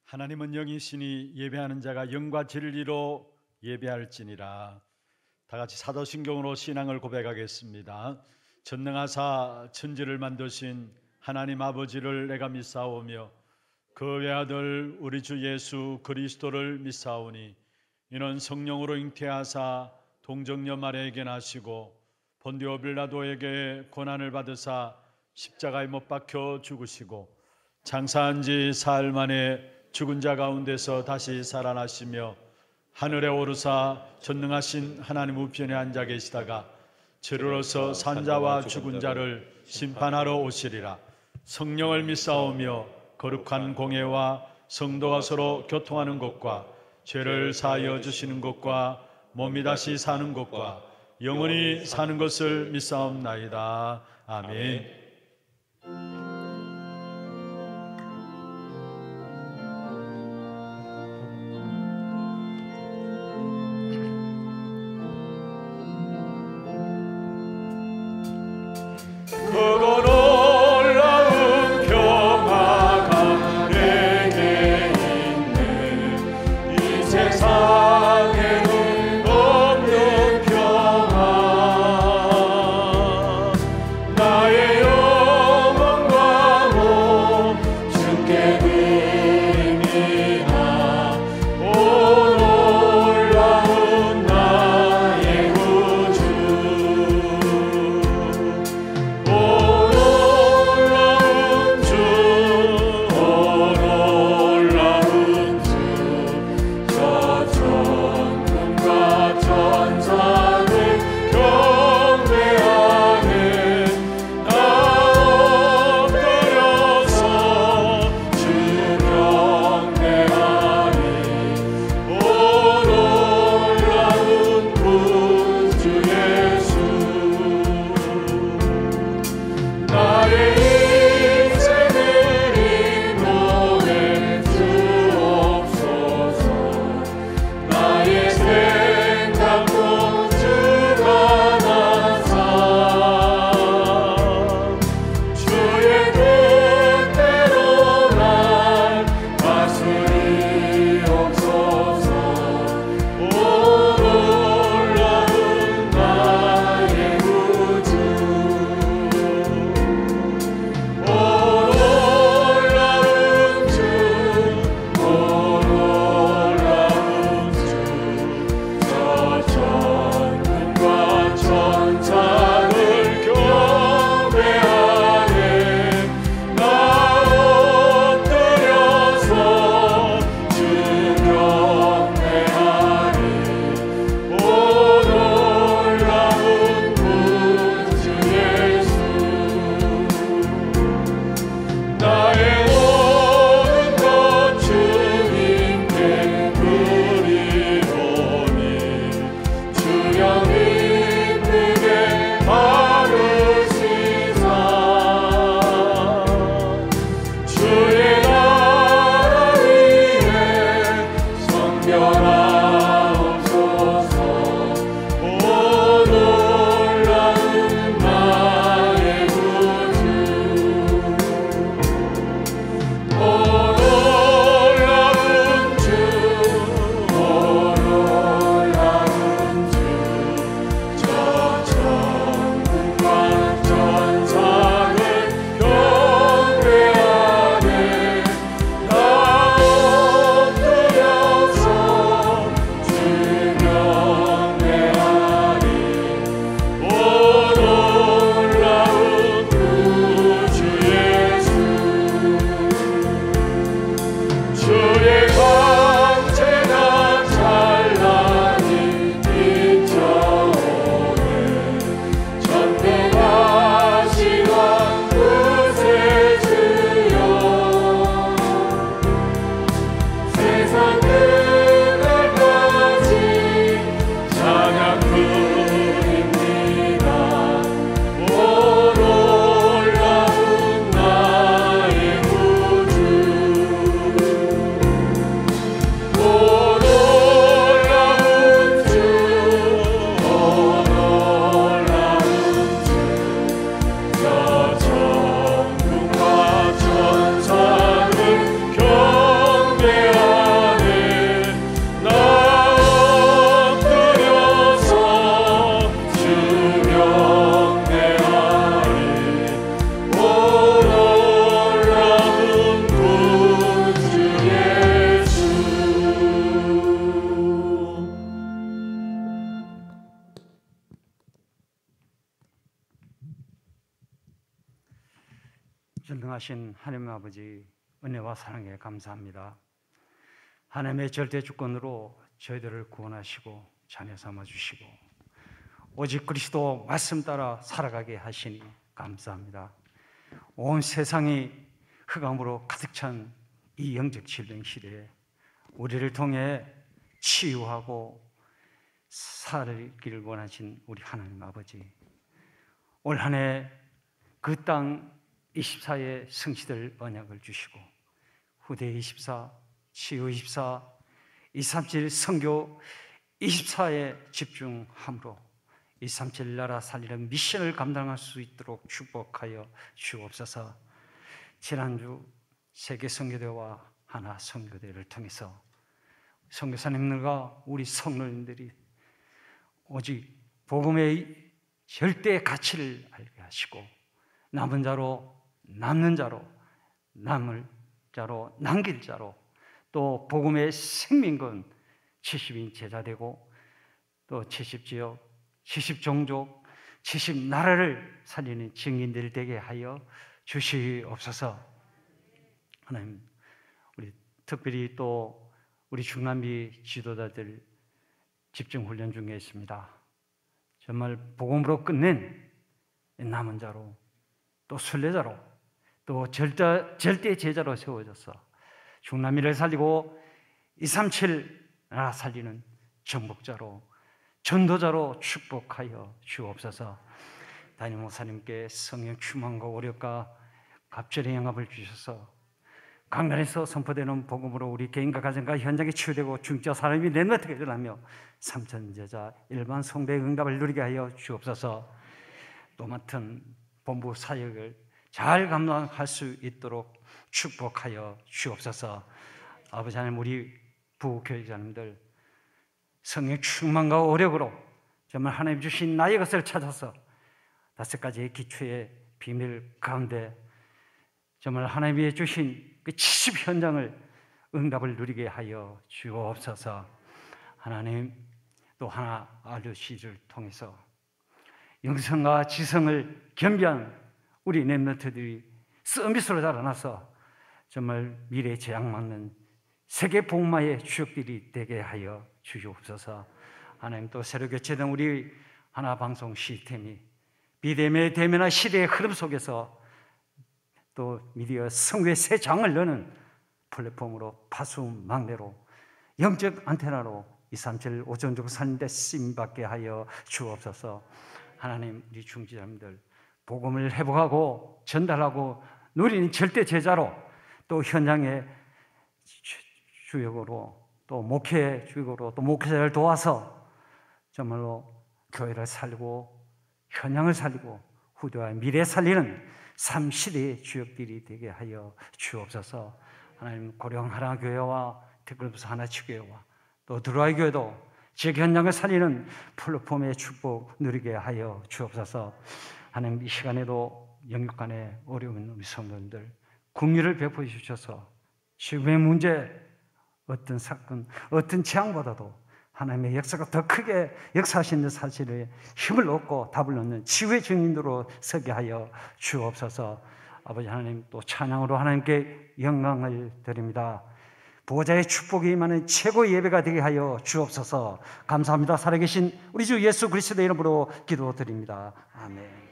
하나님은 영이시니 예배하는 자가 영과 진리로 예배할지니라. 다 같이 사도신경으로 신앙을 고백하겠습니다. 전능하사 천지를 만드신 하나님 아버지를 내가 믿사오며 그 외아들 우리 주 예수 그리스도를 믿사오니 이는 성령으로 잉태하사 동정녀 마리아에게 나시고 본디오 빌라도에게 고난을 받으사 십자가에 못 박혀 죽으시고 장사한 지 사흘 만에 죽은 자 가운데서 다시 살아나시며 하늘에 오르사 전능하신 하나님 우편에 앉아 계시다가 저리로서 산자와 죽은 자를 심판하러 오시리라. 성령을 믿사오며 거룩한 공예와 성도가 서로 교통하는 것과 죄를 사하여 주시는 것과 몸이 다시 사는 것과 영원히 사는 것을 믿사옵나이다. 아멘. 전사를 경배하는 전능하신 하나님 아버지, 은혜와 사랑에 감사합니다. 하나님의 절대 주권으로 저희들을 구원하시고 자녀 삼아주시고 오직 그리스도 말씀 따라 살아가게 하시니 감사합니다. 온 세상이 흑암으로 가득 찬 이 영적 질병 시대에 우리를 통해 치유하고 살기를 원하신 우리 하나님 아버지, 올 한 해 그 땅 24의 성시들 언약을 주시고 후대 24, 치유 24, 237 선교 24에 집중함으로 237 나라 살리는 미션을 감당할 수 있도록 축복하여 주옵소서. 지난주 세계 선교대와 하나 선교대를 통해서 선교사님들과 우리 성도님들이 오직 복음의 절대 가치를 알게 하시고 남은 자로 남는 자로, 남을 자로 남길 자로, 또 복음의 생민군 70인 제자되고 또 70지역, 70종족, 70나라를 살리는 증인들 되게 하여 주시옵소서. 하나님, 우리 특별히 또 우리 중남미 지도자들 집중훈련 중에 있습니다. 정말 복음으로 끝낸 남은 자로, 또 순례자로, 또 절대 제자로 세워져서 중남미를 살리고 237 나라 살리는 정복자로, 전도자로 축복하여 주옵소서. 담임 목사님께 성령 충만과 오력과 갑절의 영합을 주셔서 강단에서 선포되는 복음으로 우리 개인과 가정과 현장에 치유되고 중자 사람이 렘넌트가 일어나며 3천 제자 일반 성도의 응답을 누리게 하여 주옵소서. 또 맡은 본부 사역을 잘 감당할 수 있도록 축복하여 주옵소서. 아버지 하나님, 우리 부교육자님들 성령 충만과 오력으로 정말 하나님 주신 나의 것을 찾아서 5가지의 기초의 비밀 가운데 정말 하나님이 주신 그 70 현장을 응답을 누리게 하여 주옵소서. 하나님, 또 하나 RUC를 통해서 영성과 지성을 겸비한 우리 렘넌트들이 서밋으로 자라나서 정말 미래에 제약맞는 세계 복음화의 주역들이 되게 하여 주옵소서. 하나님, 또 새로 교체된 우리 하나 방송 시스템이 비대면의 대면화 시대의 흐름 속에서 또 미디어 성교의 새 장을 여는 플랫폼으로 파수망대로 영적 안테나로 237 오전적 사는데 쓰임받게 하여 주옵소서. 하나님, 우리 중지자님들 복음을 회복하고 전달하고 누리는 절대 제자로, 또 현장의 주역으로, 또 목회 주역으로, 또 목회자를 도와서 정말로 교회를 살리고 현장을 살리고 후대와 미래 살리는 3시대의 주역들이 되게 하여 주옵소서. 하나님, 고령 하나교회와 댓글부서 하나치교회와 또 드라이 교회도 지역 현장을 살리는 플랫폼의 축복 누리게 하여 주옵소서. 하나님, 이 시간에도 영육간에 어려운 우리 성도님들 긍휼을 베풀어 주셔서 지금의 문제, 어떤 사건, 어떤 재앙보다도 하나님의 역사가 더 크게 역사하시는 사실에 힘을 얻고 답을 얻는 치유의 증인으로 서게 하여 주옵소서. 아버지 하나님, 또 찬양으로 하나님께 영광을 드립니다. 보호자의 축복이 임하는 최고의 예배가 되게 하여 주옵소서. 감사합니다. 살아계신 우리 주 예수 그리스도의 이름으로 기도드립니다. 아멘.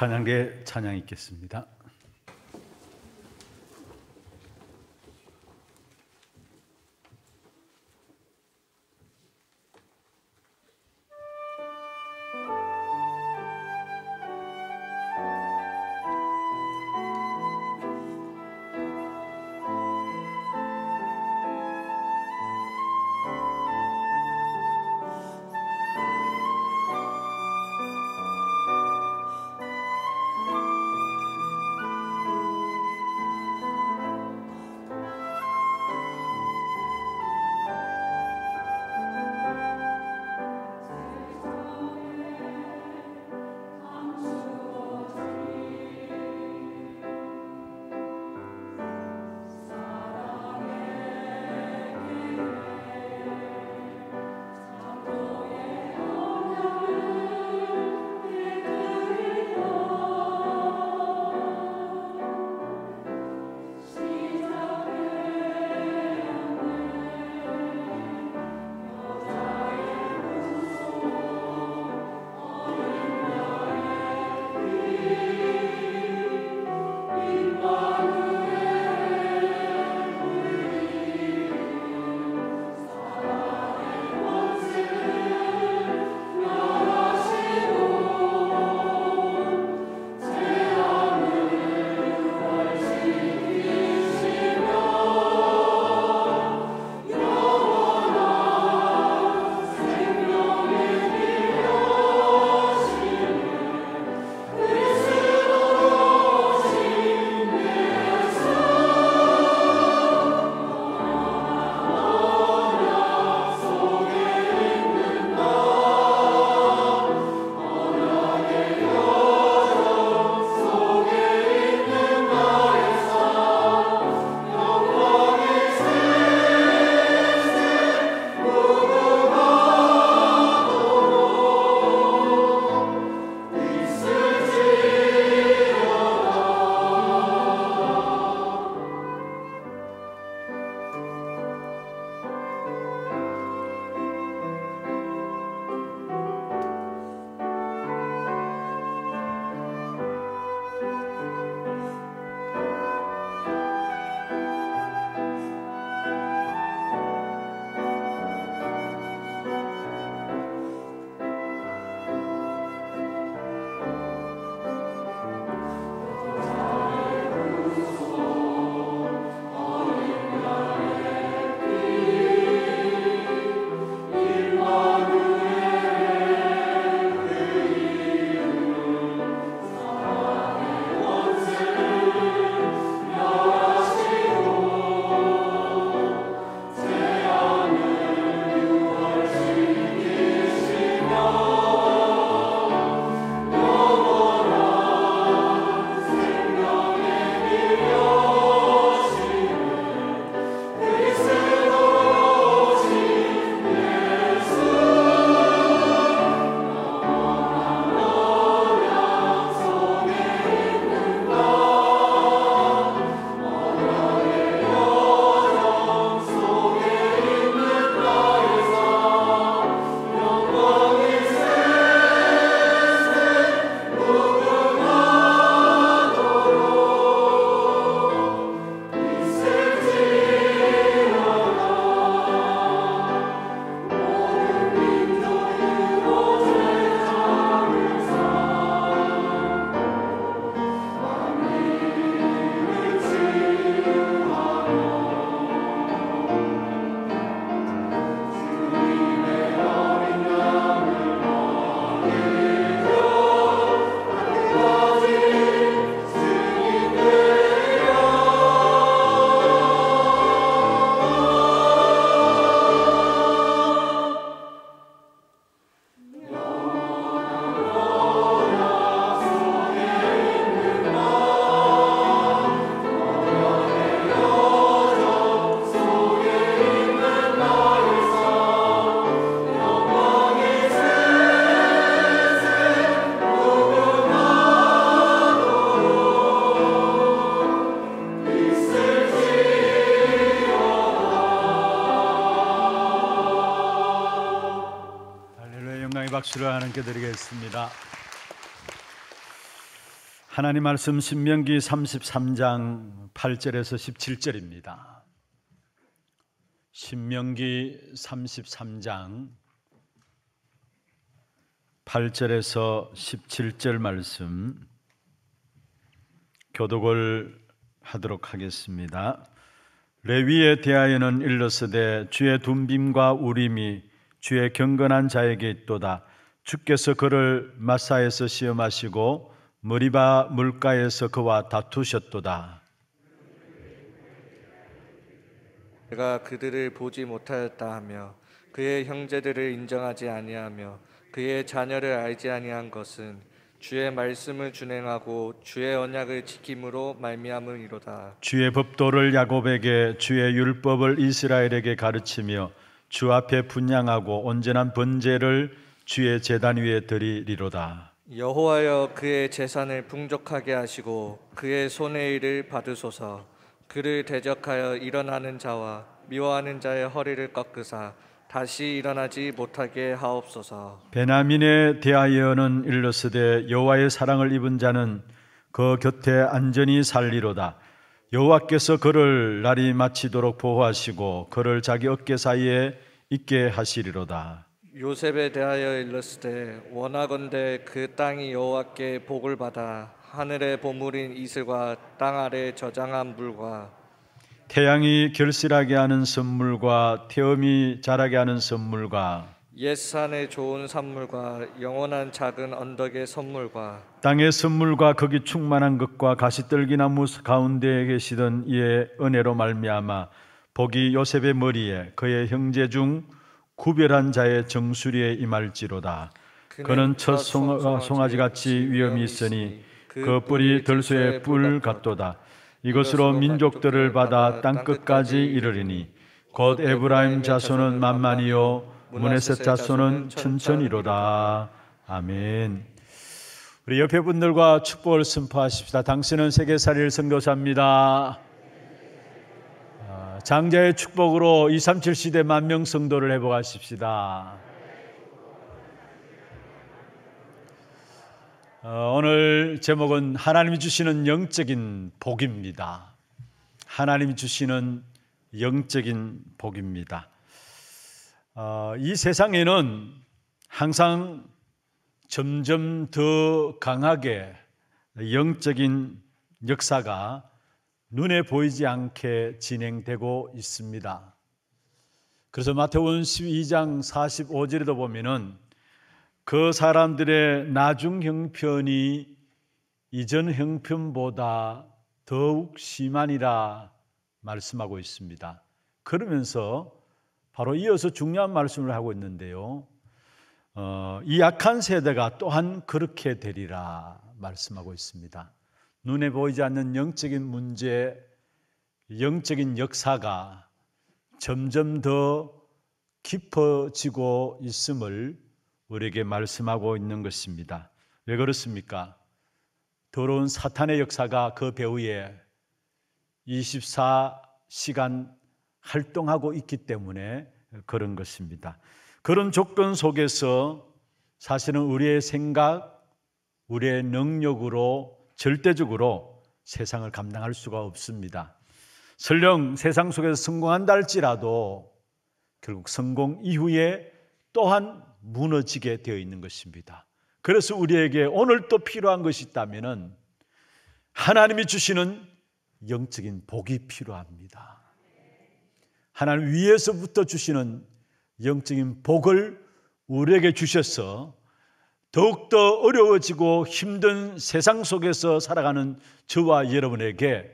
찬양대 찬양 있겠습니다. 박수를 하나님께 드리겠습니다. 하나님 말씀 신명기 33장 8절에서 17절입니다. 신명기 33장 8절에서 17절 말씀 교독을 하도록 하겠습니다. 레위에 대하여는 일러스되 주의 둠빔과 우림이 주의 경건한 자에게 있도다. 주께서 그를 마사에서 시험하시고 머리바 물가에서 그와 다투셨도다. 내가 그들을 보지 못하였다 하며 그의 형제들을 인정하지 아니하며 그의 자녀를 알지 아니한 것은 주의 말씀을 준행하고 주의 언약을 지킴으로 말미암음이로다. 주의 법도를 야곱에게 주의 율법을 이스라엘에게 가르치며 주 앞에 분향하고 온전한 번제를 주의 제단 위에 드리리로다. 여호와여 그의 재산을 풍족하게 하시고 그의 손의 일을 받으소서. 그를 대적하여 일어나는 자와 미워하는 자의 허리를 꺾으사 다시 일어나지 못하게 하옵소서. 베냐민에 대하여는 일러스되 여호와의 사랑을 입은 자는 그 곁에 안전히 살리로다. 여호와께서 그를 날이 마치도록 보호하시고 그를 자기 어깨 사이에 있게 하시리로다. 요셉에 대하여 일렀으되 원하건대 그 땅이 여호와께 복을 받아 하늘의 보물인 이슬과 땅 아래 저장한 물과 태양이 결실하게 하는 선물과 태음이 자라게 하는 선물과 옛산의 좋은 산물과 영원한 작은 언덕의 선물과 땅의 선물과 거기 충만한 것과 가시떨기나무 가운데에 계시던 이의 은혜로 말미암아 복이 요셉의 머리에 그의 형제 중 구별한 자의 정수리에 임할지로다. 그는 첫 송아지같이 위엄이 있으니 그 뿔이 들소의 뿔 같도다. 이것으로 민족들을 받아 땅끝까지 이르리니 곧 에브라임 자손은 만만이요 므네셋 자손은 천천히로다. 아멘. 우리 옆에 분들과 축복을 선포하십시다. 당신은 세계살이를 선교사입니다. 장자의 축복으로 237 시대 만명 성도를 회복하십시다. 오늘 제목은 하나님이 주시는 영적인 복입니다. 하나님이 주시는 영적인 복입니다. 이 세상에는 항상 점점 더 강하게 영적인 역사가 눈에 보이지 않게 진행되고 있습니다. 그래서 마태복음 12장 45절에도 보면은 그 사람들의 나중 형편이 이전 형편보다 더욱 심하니라 말씀하고 있습니다. 그러면서 바로 이어서 중요한 말씀을 하고 있는데요. 이 약한 세대가 또한 그렇게 되리라 말씀하고 있습니다. 눈에 보이지 않는 영적인 문제, 영적인 역사가 점점 더 깊어지고 있음을 우리에게 말씀하고 있는 것입니다. 왜 그렇습니까? 더러운 사탄의 역사가 그 배후에 24시간 활동하고 있기 때문에 그런 것입니다. 그런 조건 속에서 사실은 우리의 생각, 우리의 능력으로 절대적으로 세상을 감당할 수가 없습니다. 설령 세상 속에서 성공한다 할지라도 결국 성공 이후에 또한 무너지게 되어 있는 것입니다. 그래서 우리에게 오늘 또 필요한 것이 있다면 하나님이 주시는 영적인 복이 필요합니다. 하나님 위에서부터 주시는 영적인 복을 우리에게 주셔서 더욱더 어려워지고 힘든 세상 속에서 살아가는 저와 여러분에게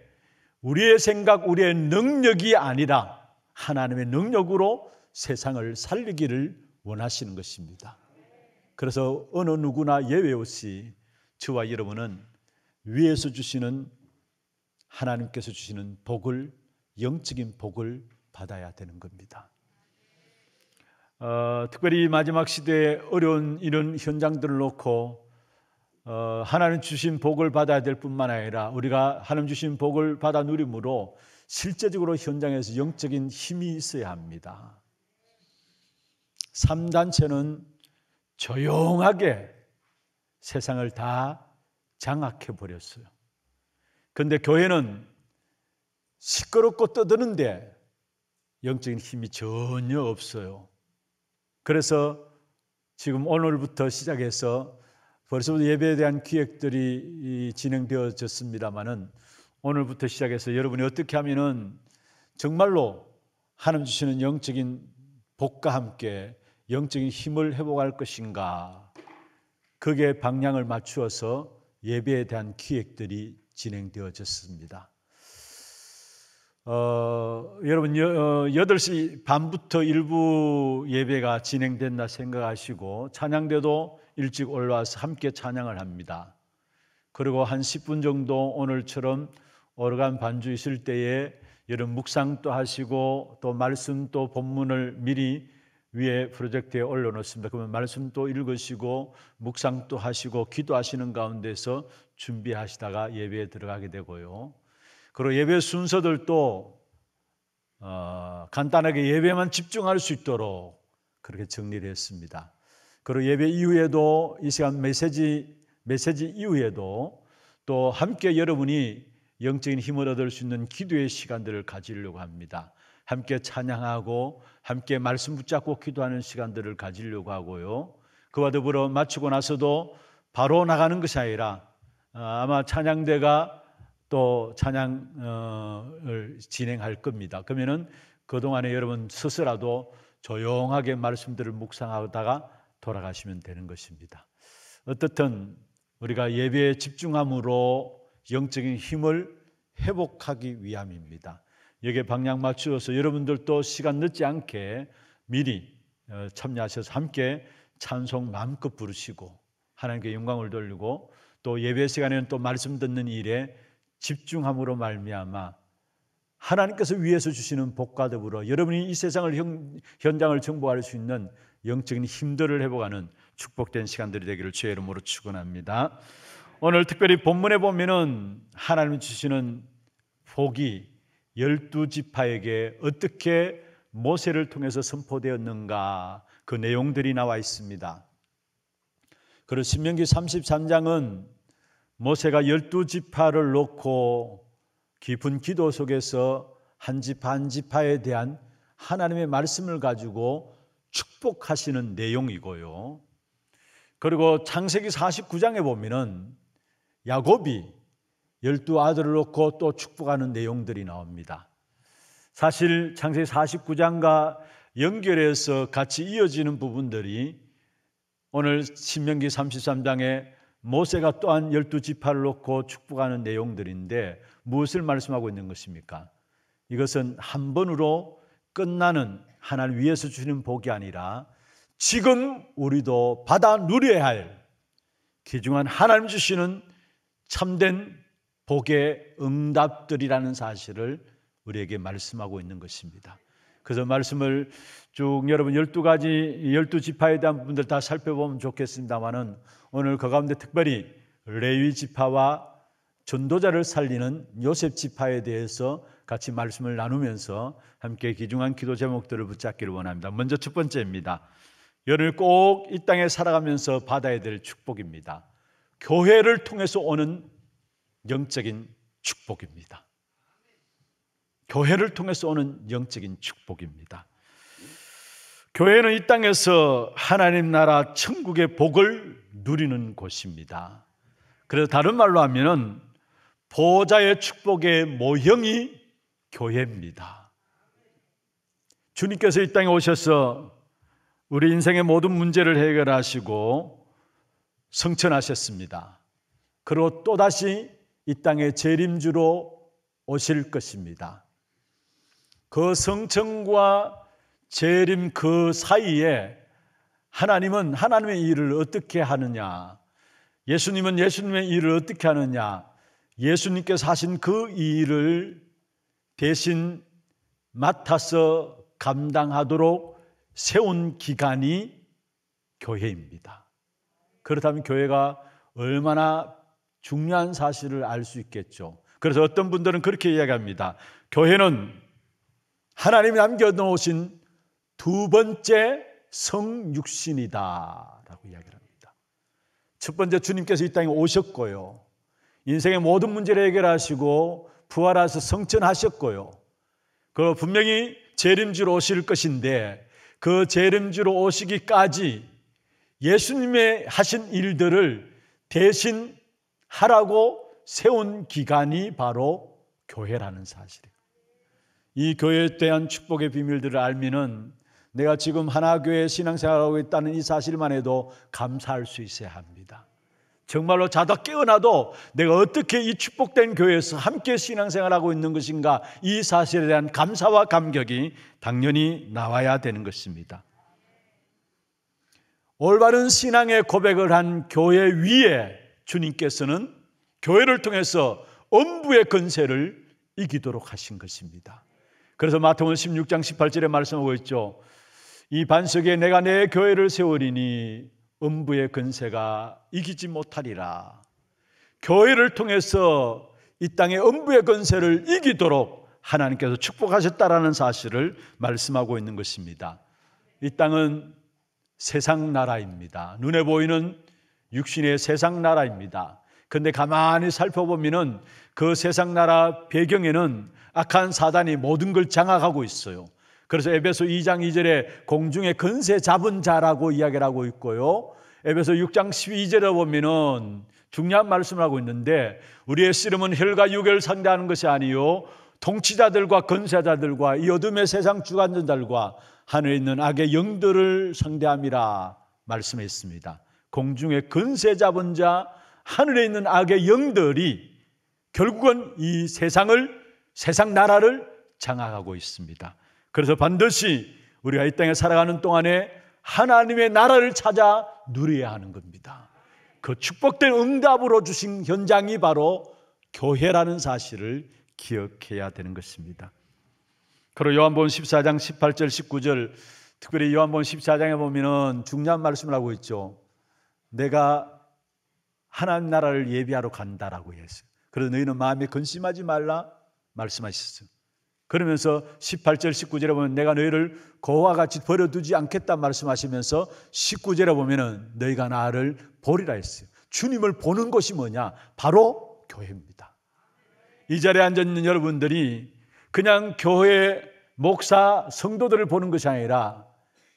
우리의 생각, 우리의 능력이 아니라 하나님의 능력으로 세상을 살리기를 원하시는 것입니다. 그래서 어느 누구나 예외 없이 저와 여러분은 위에서 주시는 하나님께서 주시는 복을, 영적인 복을 받아야 되는 겁니다. 특별히 마지막 시대에 어려운 이런 현장들을 놓고 하나님 주신 복을 받아야 될 뿐만 아니라 우리가 하나님 주신 복을 받아 누림으로 실제적으로 현장에서 영적인 힘이 있어야 합니다. 3단체는 조용하게 세상을 다 장악해 버렸어요. 그런데 교회는 시끄럽고 떠드는데 영적인 힘이 전혀 없어요. 그래서 지금 오늘부터 시작해서 벌써부터 예배에 대한 기획들이 진행되어졌습니다마는 오늘부터 시작해서 여러분이 어떻게 하면은 정말로 하나님 주시는 영적인 복과 함께 영적인 힘을 회복할 것인가, 그게 방향을 맞추어서 예배에 대한 기획들이 진행되어졌습니다. 여러분 8시 반부터 일부 예배가 진행된다 생각하시고 찬양대도 일찍 올라와서 함께 찬양을 합니다. 그리고 한 10분 정도 오늘처럼 오르간 반주 있을 때에 여러분 묵상도 하시고 또 말씀도 본문을 미리 위에 프로젝트에 올려놓습니다. 그러면 말씀도 읽으시고 묵상도 하시고 기도하시는 가운데서 준비하시다가 예배에 들어가게 되고요. 그리고 예배 순서들도 간단하게 예배만 집중할 수 있도록 그렇게 정리를 했습니다. 그리고 예배 이후에도 이 시간 메시지 이후에도 또 함께 여러분이 영적인 힘을 얻을 수 있는 기도의 시간들을 가지려고 합니다. 함께 찬양하고 함께 말씀 붙잡고 기도하는 시간들을 가지려고 하고요. 그와 더불어 마치고 나서도 바로 나가는 것이 아니라 아마 찬양대가 또 찬양을 진행할 겁니다. 그러면은 그동안에 여러분 스스로도 조용하게 말씀들을 묵상하다가 돌아가시면 되는 것입니다. 어떻든 우리가 예배에 집중함으로 영적인 힘을 회복하기 위함입니다. 여기에 방향 맞추어서 여러분들도 시간 늦지 않게 미리 참여하셔서 함께 찬송 마음껏 부르시고 하나님께 영광을 돌리고 또 예배 시간에는 또 말씀 듣는 일에 집중함으로 말미암아 하나님께서 위에서 주시는 복과 더불어 여러분이 이 세상을 현장을 정복할 수 있는 영적인 힘들을 회복하는 축복된 시간들이 되기를 주의 이름으로 축원합니다. 오늘 특별히 본문에 보면은 하나님이 주시는 복이 12지파에게 어떻게 모세를 통해서 선포되었는가, 그 내용들이 나와 있습니다. 그리고 신명기 33장은 모세가 12지파를 놓고 깊은 기도 속에서 한 지파 한 지파에 대한 하나님의 말씀을 가지고 축복하시는 내용이고요. 그리고 창세기 49장에 보면은 야곱이 12아들을 놓고 또 축복하는 내용들이 나옵니다. 사실 창세기 49장과 연결해서 같이 이어지는 부분들이 오늘 신명기 33장에 모세가 또한 12지파를 놓고 축복하는 내용들인데 무엇을 말씀하고 있는 것입니까? 이것은 한 번으로 끝나는 하나님 위에서 주시는 복이 아니라 지금 우리도 받아 누려야 할 귀중한 하나님 주시는 참된 복의 응답들이라는 사실을 우리에게 말씀하고 있는 것입니다. 그래서 말씀을 쭉 여러분 12지파에 대한 부분들 다 살펴보면 좋겠습니다만은 오늘 그 가운데 특별히 레위 지파와 전도자를 살리는 요셉 지파에 대해서 같이 말씀을 나누면서 함께 귀중한 기도 제목들을 붙잡기를 원합니다. 먼저 첫 번째입니다. 여러분이 꼭 이 땅에 살아가면서 받아야 될 축복입니다. 교회를 통해서 오는 영적인 축복입니다. 교회를 통해서 오는 영적인 축복입니다. 교회는 이 땅에서 하나님 나라 천국의 복을 누리는 곳입니다. 그래서 다른 말로 하면은 보좌의 축복의 모형이 교회입니다. 주님께서 이 땅에 오셔서 우리 인생의 모든 문제를 해결하시고 성천하셨습니다. 그리고 또다시 이 땅에 재림주로 오실 것입니다. 그 성천과 재림 그 사이에 하나님은 하나님의 일을 어떻게 하느냐, 예수님은 예수님의 일을 어떻게 하느냐, 예수님께서 하신 그 일을 대신 맡아서 감당하도록 세운 기관이 교회입니다. 그렇다면 교회가 얼마나 중요한 사실을 알 수 있겠죠. 그래서 어떤 분들은 그렇게 이야기합니다. 교회는 하나님이 남겨놓으신 두 번째 성육신이다라고 이야기를 합니다. 첫 번째, 주님께서 이 땅에 오셨고요, 인생의 모든 문제를 해결하시고 부활하셔서 성천하셨고요, 그 분명히 재림주로 오실 것인데 그 재림주로 오시기까지 예수님의 하신 일들을 대신 하라고 세운 기관이 바로 교회라는 사실이에요. 이 교회에 대한 축복의 비밀들을 알면은 내가 지금 하나교회 신앙생활하고 있다는 이 사실만 해도 감사할 수 있어야 합니다. 정말로 자다 깨어나도 내가 어떻게 이 축복된 교회에서 함께 신앙생활하고 있는 것인가, 이 사실에 대한 감사와 감격이 당연히 나와야 되는 것입니다. 올바른 신앙의 고백을 한 교회 위에 주님께서는 교회를 통해서 음부의 권세를 이기도록 하신 것입니다. 그래서 마태복음 16장 18절에 말씀하고 있죠. 이 반석에 내가 내 교회를 세우리니 음부의 권세가 이기지 못하리라. 교회를 통해서 이 땅의 음부의 권세를 이기도록 하나님께서 축복하셨다라는 사실을 말씀하고 있는 것입니다. 이 땅은 세상 나라입니다. 눈에 보이는 육신의 세상 나라입니다. 그런데 가만히 살펴보면 그 세상 나라 배경에는 악한 사단이 모든 걸 장악하고 있어요. 그래서 에베소 2장 2절에 공중의 권세 잡은 자라고 이야기를 하고 있고요, 에베소 6장 12절에 보면은 중요한 말씀을 하고 있는데, 우리의 씨름은 혈과 육을 상대하는 것이 아니요 통치자들과 권세자들과 이 어둠의 세상 주관자들과 하늘에 있는 악의 영들을 상대함이라 말씀했습니다. 공중의 권세 잡은 자, 하늘에 있는 악의 영들이 결국은 이 세상 나라를 장악하고 있습니다. 그래서 반드시 우리가 이 땅에 살아가는 동안에 하나님의 나라를 찾아 누려야 하는 겁니다. 그 축복된 응답으로 주신 현장이 바로 교회라는 사실을 기억해야 되는 것입니다. 그리고 요한복음 14장 18절 19절, 특별히 요한복음 14장에 보면 중요한 말씀을 하고 있죠. 내가 하나님 나라를 예비하러 간다라고 했어요. 그래서 너희는 마음에 근심하지 말라 말씀하셨어요. 그러면서 18절 19절에 보면 내가 너희를 고와 같이 버려두지 않겠다 말씀하시면서 19절에 보면 너희가 나를 보리라 했어요. 주님을 보는 것이 뭐냐? 바로 교회입니다. 이 자리에 앉아있는 여러분들이 그냥 교회 목사 성도들을 보는 것이 아니라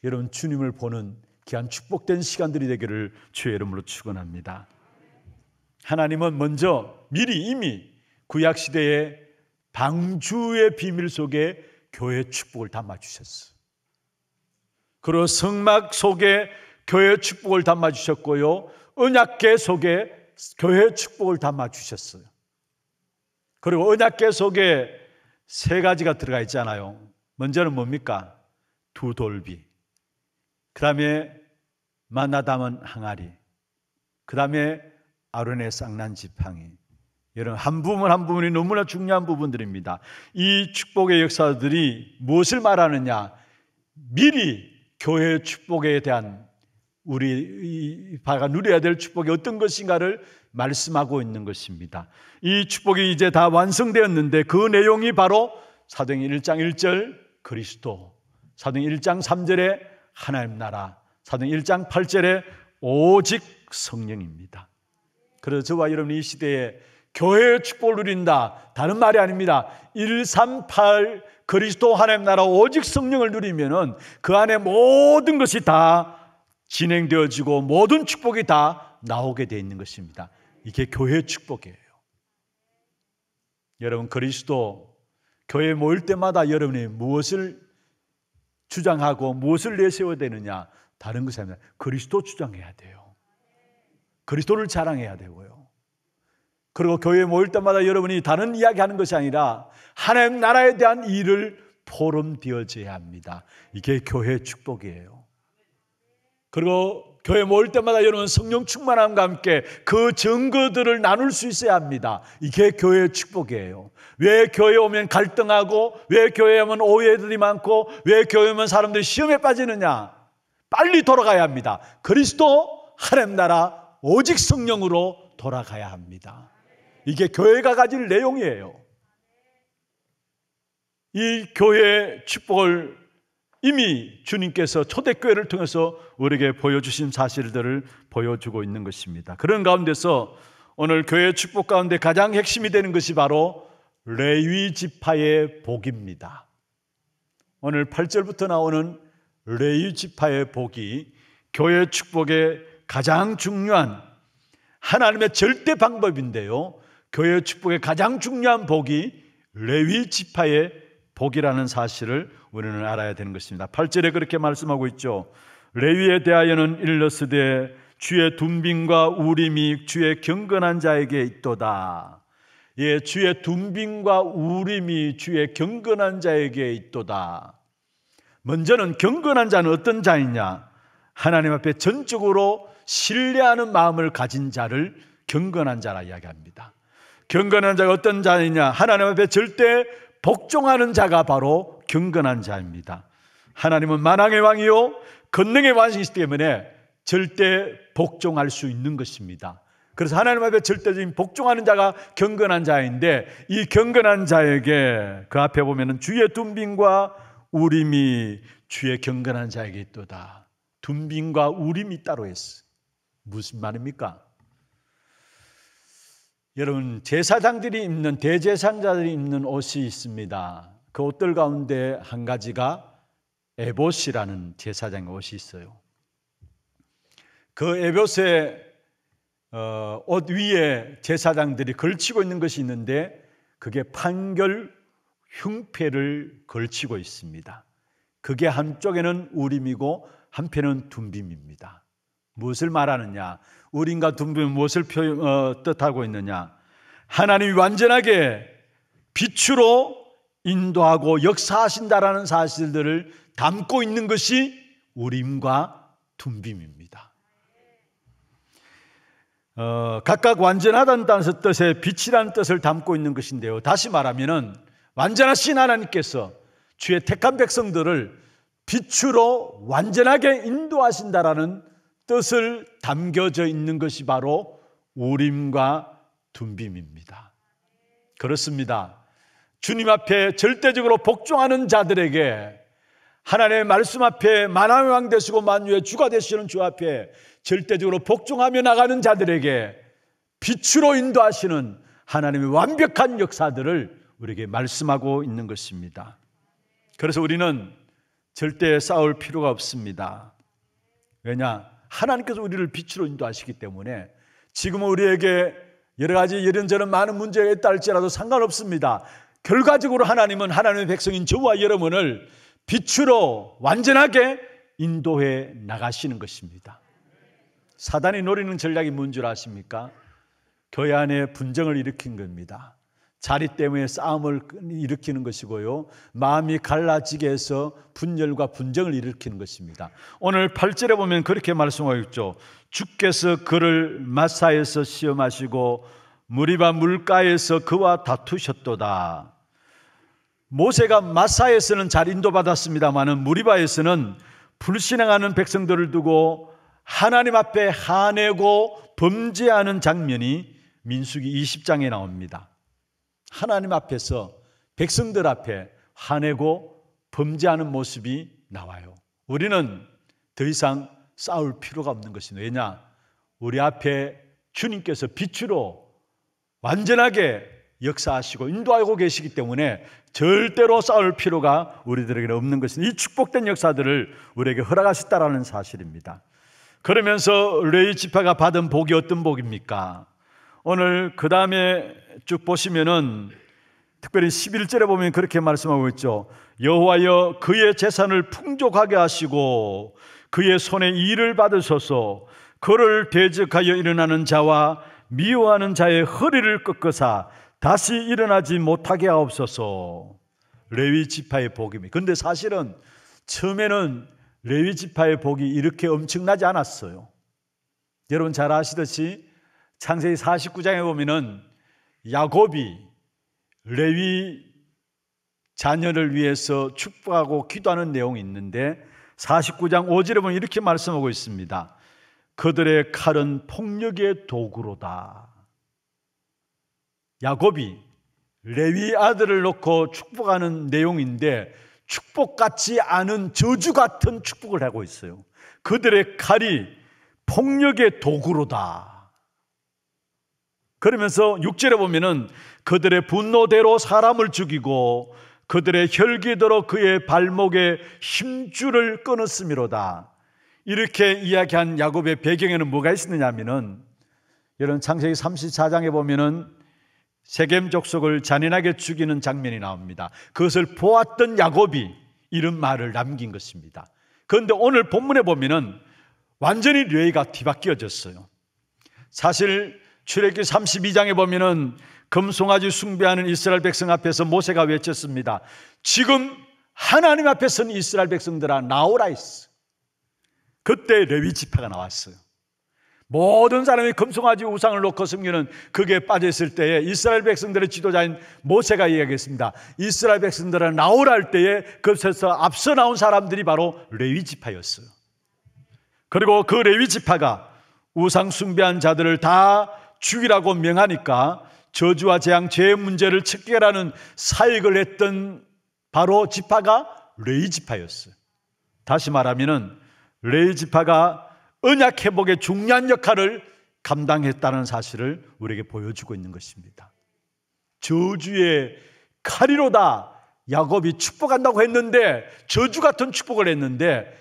여러분 주님을 보는 귀한 축복된 시간들이 되기를 주의 이름으로 축원합니다. 하나님은 먼저 미리 이미 구약시대에 방주의 비밀 속에 교회의 축복을 담아주셨어요. 그리고 성막 속에 교회의 축복을 담아주셨고요, 언약궤 속에 교회의 축복을 담아주셨어요. 그리고 언약궤 속에 세 가지가 들어가 있잖아요. 먼저는 뭡니까? 두 돌비, 그 다음에 만나 담은 항아리, 그 다음에 아론의 쌍난 지팡이. 여러분, 한 부분 한 부분이 너무나 중요한 부분들입니다. 이 축복의 역사들이 무엇을 말하느냐? 미리 교회의 축복에 대한 우리 바가 누려야 될 축복이 어떤 것인가를 말씀하고 있는 것입니다. 이 축복이 이제 다 완성되었는데 그 내용이 바로 사도행전 1장 1절 그리스도, 사도행전 1장 3절에 하나님 나라, 사도행전 1장 8절에 오직 성령입니다. 그래서 저와 여러분이 이 시대에 교회의 축복을 누린다, 다른 말이 아닙니다. 138 그리스도 하나님 나라 오직 성령을 누리면은 그 안에 모든 것이 다 진행되어지고 모든 축복이 다 나오게 되어 있는 것입니다. 이게 교회의 축복이에요. 여러분, 그리스도 교회에 모일 때마다 여러분이 무엇을 주장하고 무엇을 내세워야 되느냐? 다른 것이 아니라 그리스도 주장해야 돼요. 그리스도를 자랑해야 되고요. 그리고 교회에 모일 때마다 여러분이 다른 이야기하는 것이 아니라 하나님 나라에 대한 일을 포럼되어져야 합니다. 이게 교회의 축복이에요. 그리고 교회 모일 때마다 여러분 성령 충만함과 함께 그 증거들을 나눌 수 있어야 합니다. 이게 교회의 축복이에요. 왜 교회에 오면 갈등하고, 왜 교회에 오면 오해들이 많고, 왜 교회에 오면 사람들이 시험에 빠지느냐? 빨리 돌아가야 합니다. 그리스도 하나님 나라 오직 성령으로 돌아가야 합니다. 이게 교회가 가질 내용이에요. 이 교회의 축복을 이미 주님께서 초대교회를 통해서 우리에게 보여주신 사실들을 보여주고 있는 것입니다. 그런 가운데서 오늘 교회의 축복 가운데 가장 핵심이 되는 것이 바로 레위 지파의 복입니다. 오늘 8절부터 나오는 레위 지파의 복이 교회의 축복의 가장 중요한 하나님의 절대 방법인데요, 교회의 축복의 가장 중요한 복이 레위 지파의 복이라는 사실을 우리는 알아야 되는 것입니다. 8절에 그렇게 말씀하고 있죠. 레위에 대하여는 일러스되 주의 둠빔과 우림이 주의 경건한 자에게 있도다. 예, 주의 둠빔과 우림이 주의 경건한 자에게 있도다. 먼저는 경건한 자는 어떤 자이냐? 하나님 앞에 전적으로 신뢰하는 마음을 가진 자를 경건한 자라 이야기합니다. 경건한 자가 어떤 자이냐? 하나님 앞에 절대 복종하는 자가 바로 경건한 자입니다. 하나님은 만왕의 왕이요 권능의 왕이시기 때문에 절대 복종할 수 있는 것입니다. 그래서 하나님 앞에 절대적인 복종하는 자가 경건한 자인데, 이 경건한 자에게 그 앞에 보면은 주의 둠빔과 우림이 주의 경건한 자에게 있도다. 둠빔과 우림이 따로 있어. 무슨 말입니까? 여러분, 제사장들이 입는, 대제사장들이 입는 옷이 있습니다. 그 옷들 가운데 한 가지가 에봇이라는 제사장의 옷이 있어요. 그 에봇의 옷 위에 제사장들이 걸치고 있는 것이 있는데, 그게 판결 흉패를 걸치고 있습니다. 그게 한쪽에는 우림이고 한편은 둠빔입니다. 무엇을 말하느냐? 우림과 둠빔은 무엇을 뜻하고 있느냐? 하나님이 완전하게 빛으로 인도하고 역사하신다라는 사실들을 담고 있는 것이 우림과 둠빔입니다. 각각 완전하다는 뜻의 빛이라는 뜻을 담고 있는 것인데요, 다시 말하면은 완전하신 하나님께서 주의 택한 백성들을 빛으로 완전하게 인도하신다라는 뜻을 담겨져 있는 것이 바로 우림과 둠빔입니다. 그렇습니다. 주님 앞에 절대적으로 복종하는 자들에게, 하나님의 말씀 앞에 만왕의 왕 되시고 만유의 주가 되시는 주 앞에 절대적으로 복종하며 나가는 자들에게 빛으로 인도하시는 하나님의 완벽한 역사들을 우리에게 말씀하고 있는 것입니다. 그래서 우리는 절대 싸울 필요가 없습니다. 왜냐? 하나님께서 우리를 빛으로 인도하시기 때문에 지금은 우리에게 여러 가지 이런저런 많은 문제가 있다 할지라도 상관없습니다. 결과적으로 하나님은 하나님의 백성인 저와 여러분을 빛으로 완전하게 인도해 나가시는 것입니다. 사단이 노리는 전략이 뭔 줄 아십니까? 교회 안에 분쟁을 일으킨 겁니다. 자리 때문에 싸움을 일으키는 것이고요, 마음이 갈라지게 해서 분열과 분쟁을 일으키는 것입니다. 오늘 8절에 보면 그렇게 말씀하고 있죠. 주께서 그를 마사에서 시험하시고 무리바 물가에서 그와 다투셨도다. 모세가 마사에서는 잘 인도받았습니다마는 무리바에서는 불신앙하는 백성들을 두고 하나님 앞에 화내고 범죄하는 장면이 민수기 20장에 나옵니다. 하나님 앞에서 백성들 앞에 화내고 범죄하는 모습이 나와요. 우리는 더 이상 싸울 필요가 없는 것입니다. 왜냐? 우리 앞에 주님께서 빛으로 완전하게 역사하시고 인도하고 계시기 때문에 절대로 싸울 필요가 우리들에게는 없는 것입니다. 이 축복된 역사들을 우리에게 허락하셨다라는 사실입니다. 그러면서 레위 지파가 받은 복이 어떤 복입니까? 오늘 그 다음에 쭉 보시면은 특별히 11절에 보면 그렇게 말씀하고 있죠. 여호와여 그의 재산을 풍족하게 하시고 그의 손에 일을 받으소서. 그를 대적하여 일어나는 자와 미워하는 자의 허리를 꺾으사 다시 일어나지 못하게 하옵소서. 레위 지파의 복입니다. 그런데 사실은 처음에는 레위 지파의 복이 이렇게 엄청나지 않았어요. 여러분 잘 아시듯이 창세기 49장에 보면은 야곱이 레위 자녀를 위해서 축복하고 기도하는 내용이 있는데 49장 5절에 보면 이렇게 말씀하고 있습니다. 그들의 칼은 폭력의 도구로다. 야곱이 레위 아들을 놓고 축복하는 내용인데 축복 같지 않은 저주 같은 축복을 하고 있어요. 그들의 칼이 폭력의 도구로다. 그러면서 6절에 보면은 그들의 분노대로 사람을 죽이고 그들의 혈기대로 그의 발목에 힘줄을 끊었음이로다. 이렇게 이야기한 야곱의 배경에는 뭐가 있느냐 하면은, 여러분 창세기 34장에 보면은 세겜 족속을 잔인하게 죽이는 장면이 나옵니다. 그것을 보았던 야곱이 이런 말을 남긴 것입니다. 그런데 오늘 본문에 보면은 완전히 레위가 뒤바뀌어졌어요. 사실 출애굽기 32장에 보면은 금송아지 숭배하는 이스라엘 백성 앞에서 모세가 외쳤습니다. 지금 하나님 앞에 선 이스라엘 백성들아 나오라 했어. 그때 레위 지파가 나왔어요. 모든 사람이 금송아지 우상을 놓고 섬기는 거기에 빠져있을 때에 이스라엘 백성들의 지도자인 모세가 이야기했습니다. 이스라엘 백성들은 나오라 할 때에 그것에서 앞서 나온 사람들이 바로 레위 지파였어요. 그리고 그 레위 지파가 우상 숭배한 자들을 다 죽이라고 명하니까 저주와 재앙, 죄의 문제를 척결하는 사역을 했던 바로 지파가 레위 지파였어요. 다시 말하면은 레위 지파가 언약 회복의 중요한 역할을 감당했다는 사실을 우리에게 보여주고 있는 것입니다. 저주의 칼이로다. 야곱이 축복한다고 했는데, 저주 같은 축복을 했는데,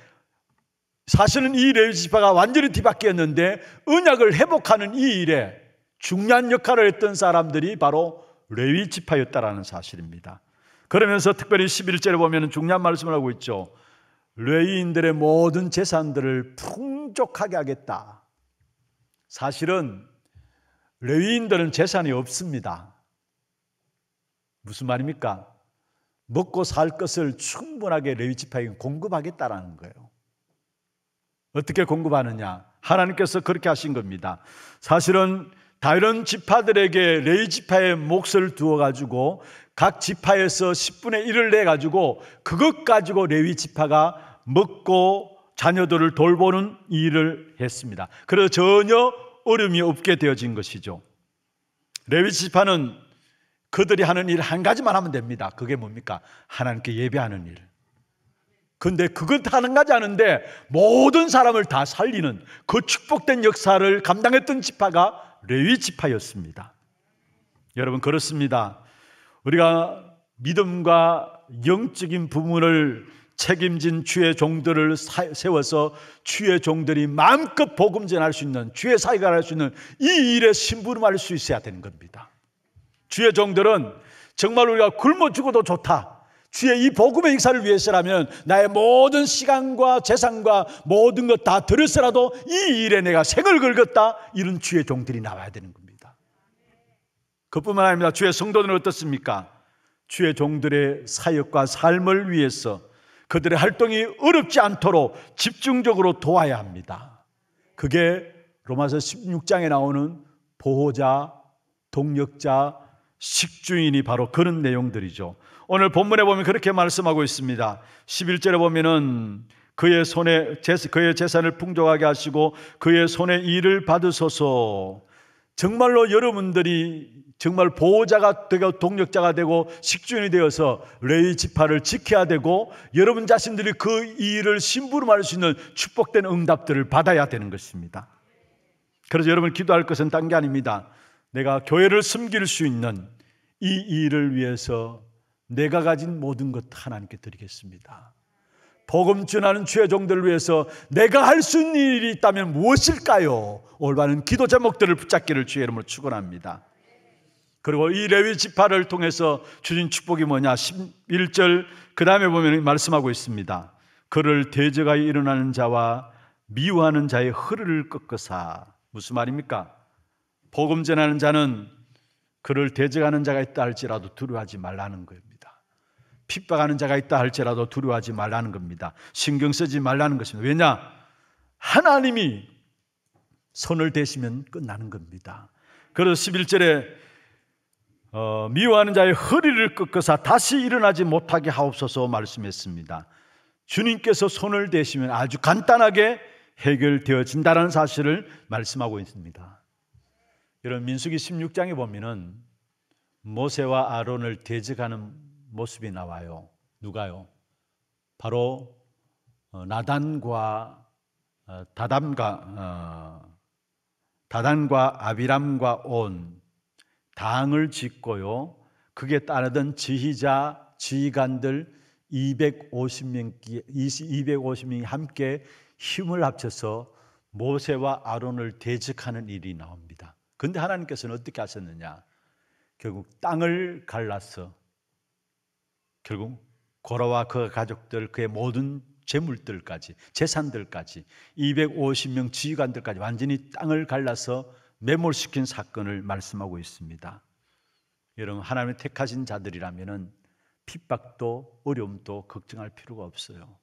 사실은 이 레위 지파가 완전히 뒤바뀌었는데 언약을 회복하는 이 일에 중요한 역할을 했던 사람들이 바로 레위 지파였다라는 사실입니다. 그러면서 특별히 11절에 보면 중요한 말씀을 하고 있죠. 레위인들의 모든 재산들을 풍족하게 하겠다. 사실은 레위인들은 재산이 없습니다. 무슨 말입니까? 먹고 살 것을 충분하게 레위 지파에게 공급하겠다라는 거예요. 어떻게 공급하느냐? 하나님께서 그렇게 하신 겁니다. 사실은 다른 지파들에게 레위 지파의 몫을 두어가지고 각 지파에서 10분의 1을 내가지고 그것 가지고 레위 지파가 먹고 자녀들을 돌보는 일을 했습니다. 그래서 전혀 어려움이 없게 되어진 것이죠. 레위 지파는 그들이 하는 일 한 가지만 하면 됩니다. 그게 뭡니까? 하나님께 예배하는 일. 그런데 그것 하는 가지 하는데 모든 사람을 다 살리는 그 축복된 역사를 감당했던 지파가 레위 지파였습니다. 여러분 그렇습니다. 우리가 믿음과 영적인 부분을 책임진 주의 종들을 세워서 주의 종들이 마음껏 복음 전할 수 있는, 주의 사역을 할 수 있는 이 일에 심부름할 수 있어야 되는 겁니다. 주의 종들은 정말 우리가 굶어 죽어도 좋다, 주의 이 복음의 역사를 위해서라면 나의 모든 시간과 재산과 모든 것 다 들여서라도 이 일에 내가 생을 걸겠다, 이런 주의 종들이 나와야 되는 겁니다. 그뿐만 아닙니다. 주의 성도들은 어떻습니까? 주의 종들의 사역과 삶을 위해서 그들의 활동이 어렵지 않도록 집중적으로 도와야 합니다. 그게 로마서 16장에 나오는 보호자, 동역자, 식주인이 바로 그런 내용들이죠. 오늘 본문에 보면 그렇게 말씀하고 있습니다. 11절에 보면은 그의 재산을 풍족하게 하시고 그의 손에 일을 받으소서. 정말로 여러분들이 정말 보호자가 되고 동역자가 되고 식주인이 되어서 레위 지파를 지켜야 되고 여러분 자신들이 그 일을 심부름할 수 있는 축복된 응답들을 받아야 되는 것입니다. 그래서 여러분 기도할 것은 딴 게 아닙니다. 내가 교회를 섬길 수 있는 이 일을 위해서 내가 가진 모든 것 하나님께 드리겠습니다. 복음 전하는 주의 종들을 위해서 내가 할 수 있는 일이 있다면 무엇일까요? 올바른 기도 제목들을 붙잡기를 주의 이름으로 축원합니다. 그리고 이 레위 지파를 통해서 주신 축복이 뭐냐? 11절 그 다음에 보면 말씀하고 있습니다. 그를 대적하여 일어나는 자와 미워하는 자의 허리를 꺾으사. 무슨 말입니까? 복음 전하는 자는 그를 대적하는 자가 있다 할지라도 두려워하지 말라는 겁니다. 핍박하는 자가 있다 할지라도 두려워하지 말라는 겁니다. 신경 쓰지 말라는 것입니다. 왜냐? 하나님이 손을 대시면 끝나는 겁니다. 그래서 11절에 미워하는 자의 허리를 꺾으사 다시 일어나지 못하게 하옵소서 말씀했습니다. 주님께서 손을 대시면 아주 간단하게 해결되어진다는 사실을 말씀하고 있습니다. 여러분 민수기 16장에 보면은 모세와 아론을 대적하는 모습이 나와요. 누가요? 바로 나단과 다단과 아비람과 온 당을 짓고요. 그게 따르던 지휘자, 지휘관들 250명이 함께 힘을 합쳐서 모세와 아론을 대적하는 일이 나옵니다. 그런데 하나님께서는 어떻게 하셨느냐? 결국 땅을 갈라서 결국 고라와 그 가족들, 그의 모든 재물들까지, 재산들까지 250명 지휘관들까지 완전히 땅을 갈라서 매몰시킨 사건을 말씀하고 있습니다. 여러분, 하나님의 택하신 자들이라면 핍박도 어려움도 걱정할 필요가 없어요.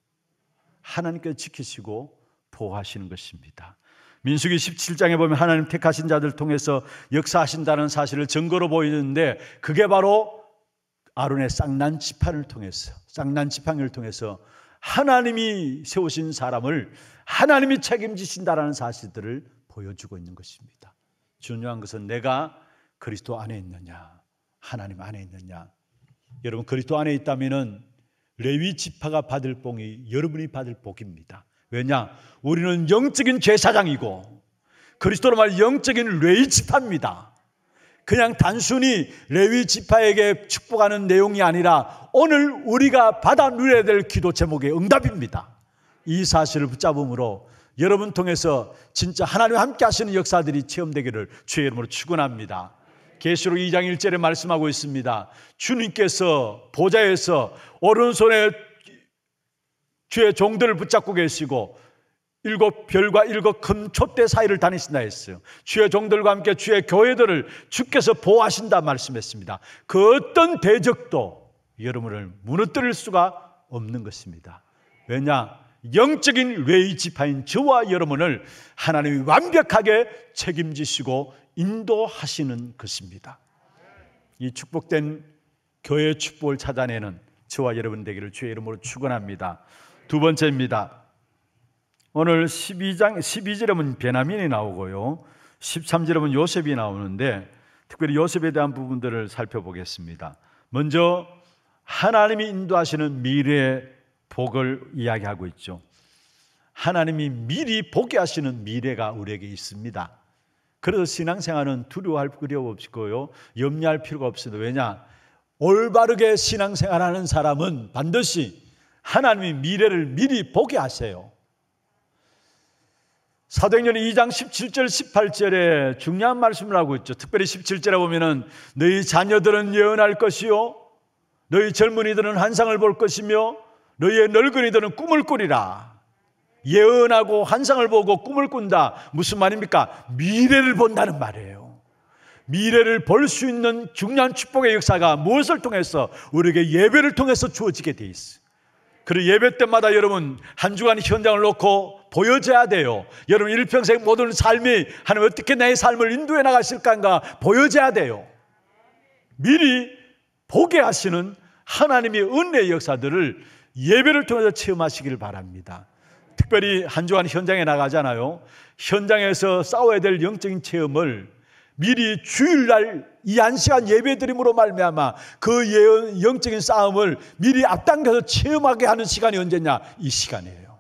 하나님께서 지키시고 보호하시는 것입니다. 민수기 17장에 보면 하나님 택하신 자들 통해서 역사하신다는 사실을 증거로 보이는데, 그게 바로 아론의 쌍난 지팡이를 통해서 하나님이 세우신 사람을 하나님이 책임지신다라는 사실들을 보여주고 있는 것입니다. 중요한 것은 내가 그리스도 안에 있느냐, 하나님 안에 있느냐. 여러분, 그리스도 안에 있다면은 레위 지파가 받을 복이 여러분이 받을 복입니다. 왜냐? 우리는 영적인 제사장이고 그리스도로 말 영적인 레위 지파입니다. 그냥 단순히 레위 지파에게 축복하는 내용이 아니라 오늘 우리가 받아 누려야 될 기도 제목의 응답입니다. 이 사실을 붙잡음으로 여러분 통해서 진짜 하나님과 함께 하시는 역사들이 체험되기를 주의 이름으로 축원합니다. 계시록 2장 1절에 말씀하고 있습니다. 주님께서 보좌에서 오른손에 주의 종들을 붙잡고 계시고 7별과 7 큰 촛대 사이를 다니신다 했어요. 주의 종들과 함께 주의 교회들을 주께서 보호하신다 말씀했습니다. 그 어떤 대적도 여러분을 무너뜨릴 수가 없는 것입니다. 왜냐? 영적인 레위 지파인 저와 여러분을 하나님이 완벽하게 책임지시고 인도하시는 것입니다. 이 축복된 교회의 축복을 찾아내는 저와 여러분 되기를 주의 이름으로 축원합니다. 두 번째입니다. 오늘 12절에 보면 베냐민이 나오고요, 13절에 보면 요셉이 나오는데 특별히 요셉에 대한 부분들을 살펴보겠습니다. 먼저 하나님이 인도하시는 미래의 복을 이야기하고 있죠. 하나님이 미리 보게 하시는 미래가 우리에게 있습니다. 그래서 신앙생활은 두려워할 필요가 없고요, 염려할 필요가 없습니다. 왜냐? 올바르게 신앙생활하는 사람은 반드시 하나님이 미래를 미리 보게 하세요. 사도행전 2장 17절 18절에 중요한 말씀을 하고 있죠. 특별히 17절에 보면은 너희 자녀들은 예언할 것이요, 너희 젊은이들은 환상을 볼 것이며 너희의 늙은이들은 꿈을 꾸리라. 예언하고 환상을 보고 꿈을 꾼다. 무슨 말입니까? 미래를 본다는 말이에요. 미래를 볼 수 있는 중요한 축복의 역사가 무엇을 통해서? 우리에게 예배를 통해서 주어지게 돼 있어요. 그리고 예배 때마다 여러분 한 주간 현장을 놓고 보여줘야 돼요. 여러분 일평생 모든 삶이 하나님 어떻게 나의 삶을 인도해 나가실까 보여줘야 돼요. 미리 보게 하시는 하나님의 은혜의 역사들을 예배를 통해서 체험하시기를 바랍니다. 특별히 한 주간 현장에 나가잖아요. 현장에서 싸워야 될 영적인 체험을 미리 주일날 이 한 시간 예배드림으로 말미암아 그 영적인 싸움을 미리 앞당겨서 체험하게 하는 시간이 언제냐? 이 시간이에요.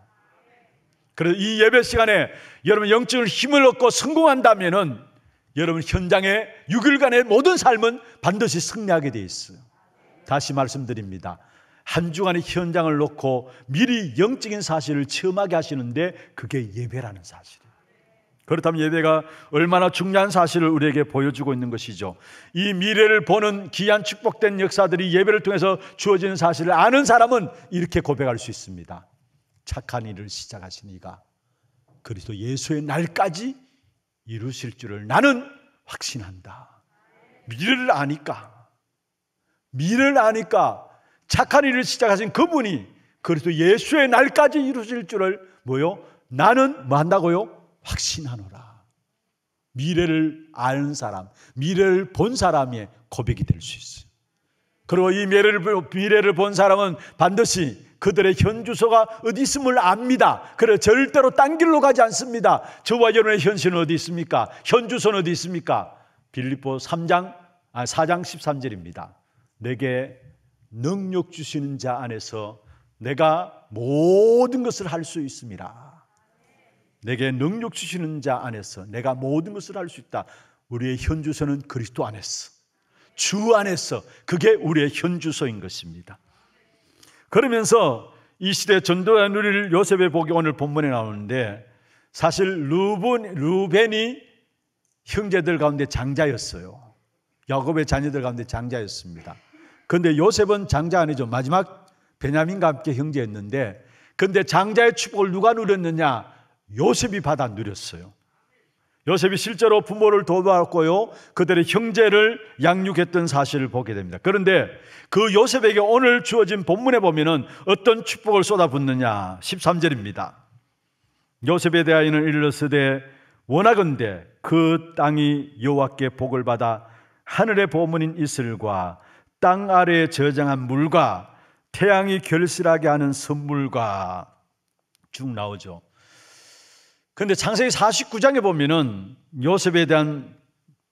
그래서 이 예배 시간에 여러분 영적인 힘을 얻고 성공한다면은 여러분 현장의 6일간의 모든 삶은 반드시 승리하게 돼 있어요. 다시 말씀드립니다. 한 주간의 현장을 놓고 미리 영적인 사실을 체험하게 하시는데 그게 예배라는 사실이에요. 그렇다면 예배가 얼마나 중요한 사실을 우리에게 보여주고 있는 것이죠. 이 미래를 보는 귀한 축복된 역사들이 예배를 통해서 주어지는 사실을 아는 사람은 이렇게 고백할 수 있습니다. 착한 일을 시작하신 이가 그리스도 예수의 날까지 이루실 줄을 나는 확신한다. 미래를 아니까 착한 일을 시작하신 그분이 그리스도 예수의 날까지 이루실 줄을 나는 뭐 한다고요? 확신하노라. 미래를 아는 사람, 미래를 본 사람의 고백이 될 수 있어요. 그리고 이 미래를 본 사람은 반드시 그들의 현주소가 어디 있음을 압니다. 그래 절대로 딴 길로 가지 않습니다. 저와 여러분의 현실은 어디 있습니까? 현주소는 어디 있습니까? 빌립보 4장 13절입니다. 내게 능력 주시는 자 안에서 내가 모든 것을 할 수 있음이라. 내게 능력 주시는 자 안에서 내가 모든 것을 할 수 있다. 우리의 현주소는 그리스도 안에서, 주 안에서, 그게 우리의 현주소인 것입니다. 그러면서 이 시대 전도가 누릴 요셉의 복이 오늘 본문에 나오는데, 사실 루벤이 형제들 가운데 장자였어요. 야곱의 자녀들 가운데 장자였습니다. 그런데 요셉은 장자 아니죠. 마지막 베냐민과 함께 형제였는데, 그런데 장자의 축복을 누가 누렸느냐? 요셉이 받아 누렸어요. 요셉이 실제로 부모를 도와왔고요, 그들의 형제를 양육했던 사실을 보게 됩니다. 그런데 그 요셉에게 오늘 주어진 본문에 보면은 어떤 축복을 쏟아붓느냐? 13절입니다. 요셉에 대하여는 이르렀으되 원하건대 그 땅이 여호와께 복을 받아 하늘의 보문인 이슬과 땅 아래에 저장한 물과 태양이 결실하게 하는 선물과 쭉 나오죠. 그런데 창세기 49장에 보면은 요셉에 대한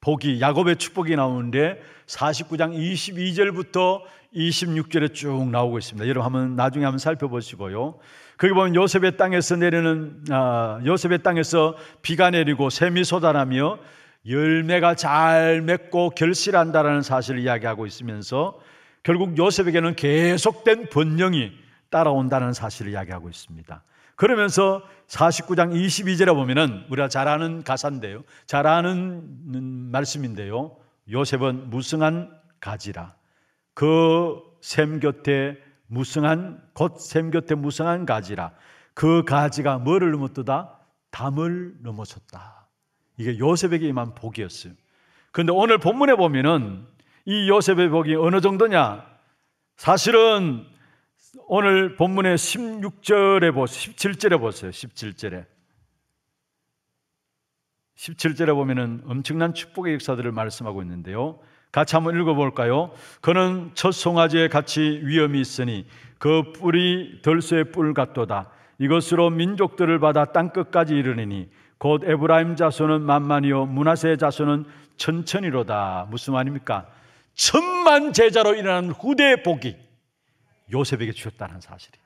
복이, 야곱의 축복이 나오는데 49장 22절부터 26절에 쭉 나오고 있습니다. 여러분 나중에 한번 살펴보시고요. 거기 보면 요셉의 땅에서 요셉의 땅에서 비가 내리고 샘이 솟아나며 열매가 잘 맺고 결실한다라는 사실을 이야기하고 있으면서 결국 요셉에게는 계속된 번영이 따라온다는 사실을 이야기하고 있습니다. 그러면서 49장 22절에 보면은 우리가 잘 아는 가사인데요, 잘 아는 말씀인데요, 요셉은 무성한 가지라. 그 샘 곁에 무성한, 곧 샘 곁에 무성한 가지라. 그 가지가 뭐를 넘었도다? 담을 넘어섰다. 이게 요셉에게 임한 복이었어요. 그런데 오늘 본문에 보면은 이 요셉의 복이 어느 정도냐? 사실은 오늘 본문의 16절에 보세요. 17절에 보세요. 17절에 보면은 엄청난 축복의 역사들을 말씀하고 있는데요. 같이 한번 읽어볼까요? 그는 첫 송아지에 같이 위엄이 있으니 그 뿔이 덜소의 뿔 같도다. 이것으로 민족들을 받아 땅끝까지 이르리니 곧 에브라임 자손은 만만이요 므낫세 자손은 천천히로다. 무슨 말입니까? 천만 제자로 일어나는 후대의 복이 요셉에게 주셨다는 사실이에요.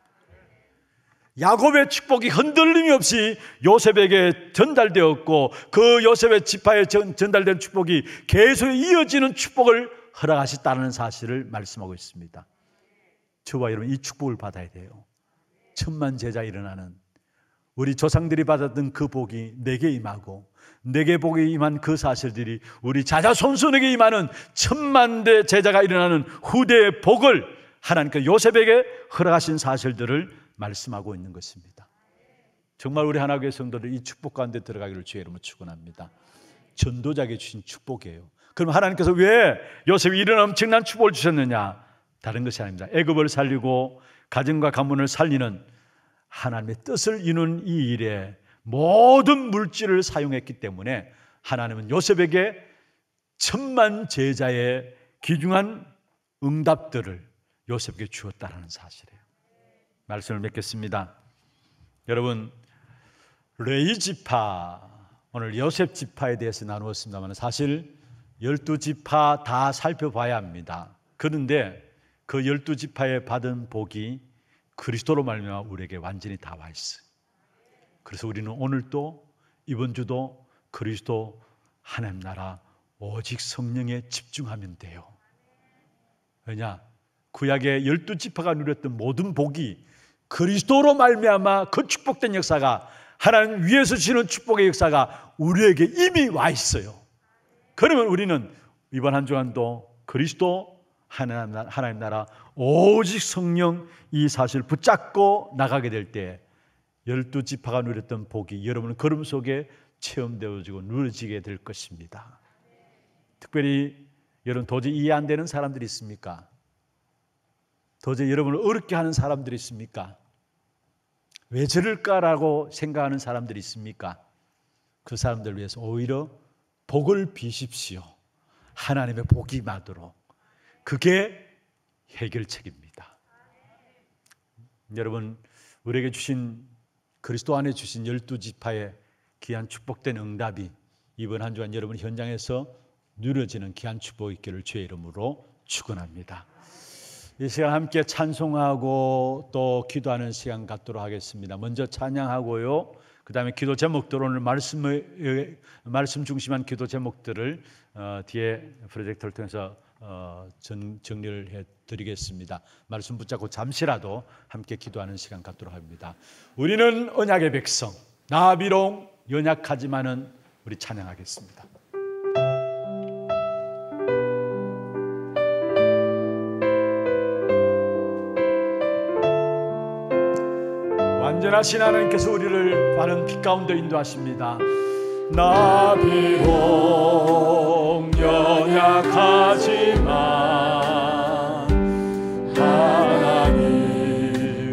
야곱의 축복이 흔들림이 없이 요셉에게 전달되었고, 그 요셉의 지파에 전달된 축복이 계속 이어지는 축복을 허락하셨다는 사실을 말씀하고 있습니다. 저와 여러분 이 축복을 받아야 돼요. 천만 제자 일어나는, 우리 조상들이 받았던 그 복이 내게 임하고, 내게 복이 임한 그 사실들이 우리 자자손손에게 임하는 천만대 제자가 일어나는 후대의 복을 하나님께 요셉에게 허락하신 사실들을 말씀하고 있는 것입니다. 정말 우리 하나교회 성도들 이 축복 가운데 들어가기를 주의 이름으로 축원합니다. 전도자에게 주신 축복이에요. 그럼 하나님께서 왜 요셉이 이런 엄청난 축복을 주셨느냐? 다른 것이 아닙니다. 애굽을 살리고 가정과 가문을 살리는 하나님의 뜻을 이루는 이 일에 모든 물질을 사용했기 때문에 하나님은 요셉에게 천만 제자의 귀중한 응답들을 요셉에게 주었다는 사실이에요. 말씀을 맺겠습니다. 여러분, 레위 지파, 오늘 요셉 지파에 대해서 나누었습니다만 사실 12지파 다 살펴봐야 합니다. 그런데 그 12지파에 받은 복이 그리스도로 말미암아 우리에게 완전히 다 와 있어요. 그래서 우리는 오늘도 이번 주도 그리스도 하나님 나라 오직 성령에 집중하면 돼요. 왜냐? 구약의 12지파가 누렸던 모든 복이 그리스도로 말미암아 그 축복된 역사가, 하나님 위에서 주시는 축복의 역사가 우리에게 이미 와 있어요. 그러면 우리는 이번 한 주간도 그리스도 하나님 나라 오직 성령 이 사실을 붙잡고 나가게 될 때 12지파가 누렸던 복이 여러분의 걸음 속에 체험되어지고 누려지게 될 것입니다. 특별히 여러분 도저히 이해 안 되는 사람들이 있습니까? 도저히 여러분을 어렵게 하는 사람들이 있습니까? 왜 저럴까라고 생각하는 사람들이 있습니까? 그 사람들을 위해서 오히려 복을 비십시오. 하나님의 복이 임하도록. 그게 해결책입니다. 여러분, 우리에게 주신 그리스도 안에 주신 12지파의 귀한 축복된 응답이 이번 한 주간 여러분 현장에서 누려지는 귀한 축복이 있기를 주의 이름으로 축원합니다. 이 시간 함께 찬송하고 또 기도하는 시간 갖도록 하겠습니다. 먼저 찬양하고요. 그 다음에 기도 제목들, 오늘 말씀 중심한 기도 제목들을 뒤에 프로젝터를 통해서 정리를 해드리겠습니다. 말씀 붙잡고 잠시라도 함께 기도하는 시간 갖도록 합니다. 우리는 언약의 백성, 나 비록 연약하지만은 우리 찬양하겠습니다. 완전하신 하나님께서 우리를 바른 빛 가운데 인도하십니다. 나 비록 연약하지만 하나님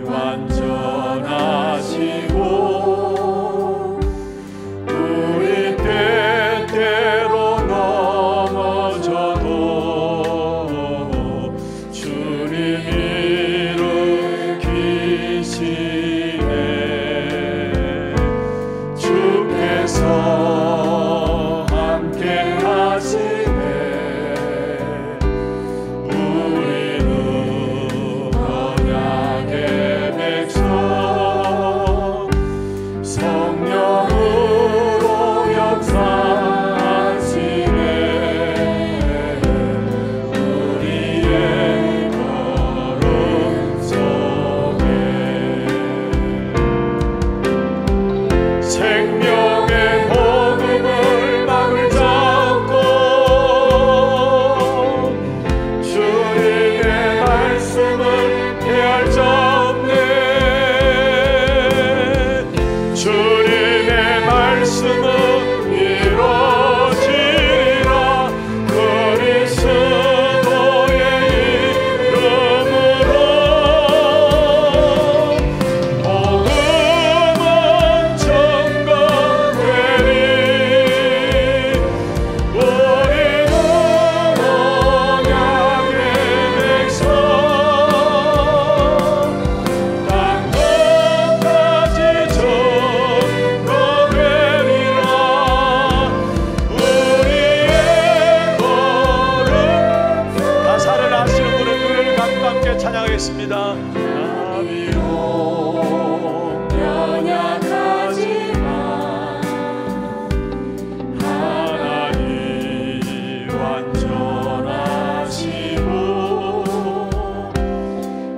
완전하시고 우리 때때로 넘어져도 주님 일으키시네. 주께서 함께 하시네. 우리는 언약의 백성, 성령으로 역사하시네. 우리의 걸음 속에 생명의 복음을 막을 잡고 주님의 말씀을 피할 자 없네. 주님의 말씀은 이루어지리라. 그리스도의 이름으로 복음은 증거되리. 우리는 언약의 백성, 땅 끝까지 증거되리라. 우리의 걸음. 가사를 아시는 분은 노래를 갖고 함께 찬양하겠습니다. 나 비록 연약하지만 하나님 완전하시고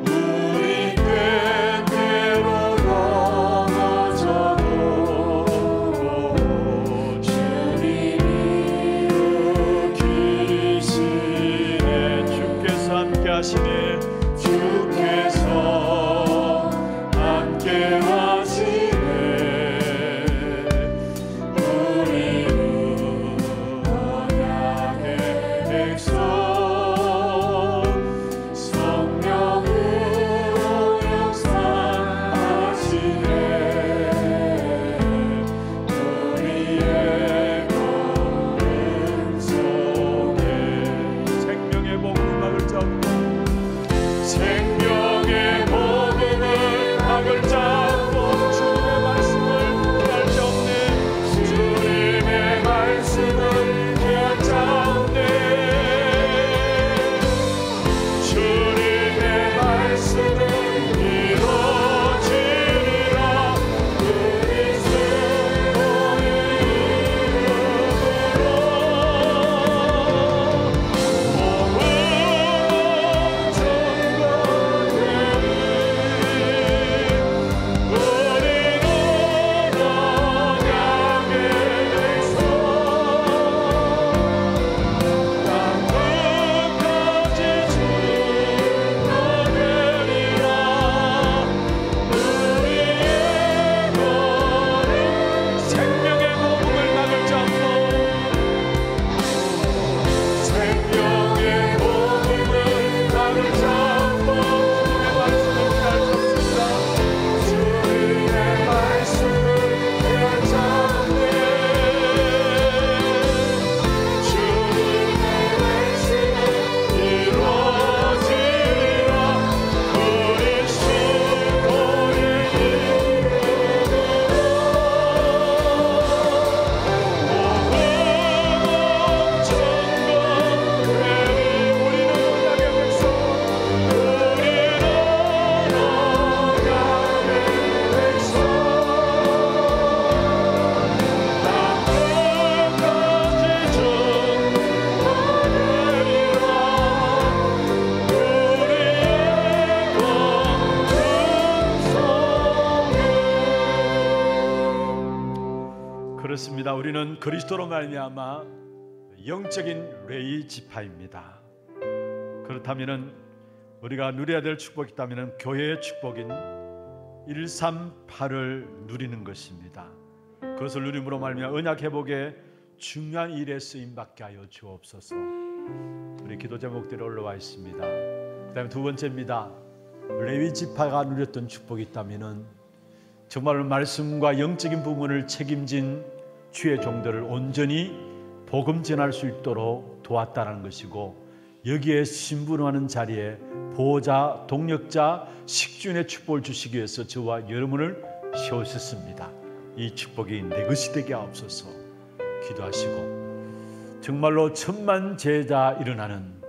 우리 때때로 넘어져도 주님이 일으키시네. 주께서 함께 하시네. 주께서 우리는 그리스도로 말미암아 영적인 레위 지파입니다. 그렇다면은 우리가 누려야 될 축복이 있다면은 교회의 축복인 138을 누리는 것입니다. 그것을 누림으로 말미암아 언약 회복의 중요한 일에 쓰임 받게 하여 주옵소서. 우리 기도 제목들이 올라와 있습니다. 그다음에 두 번째입니다. 레위 지파가 누렸던 축복이 있다면은 정말 말씀과 영적인 부분을 책임진 주의 종들을 온전히 복음 전할 수 있도록 도왔다는 것이고, 여기에 신분하는 자리에 보호자, 동력자, 식주인의 축복을 주시기 위해서 저와 여러분을 세우셨습니다. 이 축복이 내 것이 되게 하옵소서. 기도하시고, 정말로 천만 제자 일어나는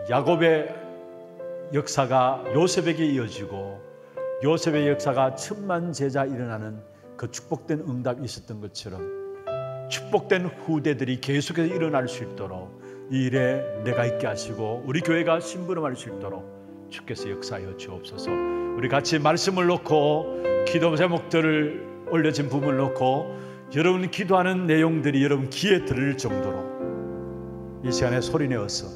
야곱의 역사가 요셉에게 이어지고, 요셉의 역사가 천만 제자 일어나는 그 축복된 응답이 있었던 것처럼 축복된 후대들이 계속해서 일어날 수 있도록 이 일에 내가 있게 하시고 우리 교회가 심부름할 수 있도록 주께서 역사하여 주옵소서. 우리 같이 말씀을 놓고 기도 제목들을 올려진 부분을 놓고 여러분 기도하는 내용들이 여러분 귀에 들릴 정도로 이 시간에 소리내어서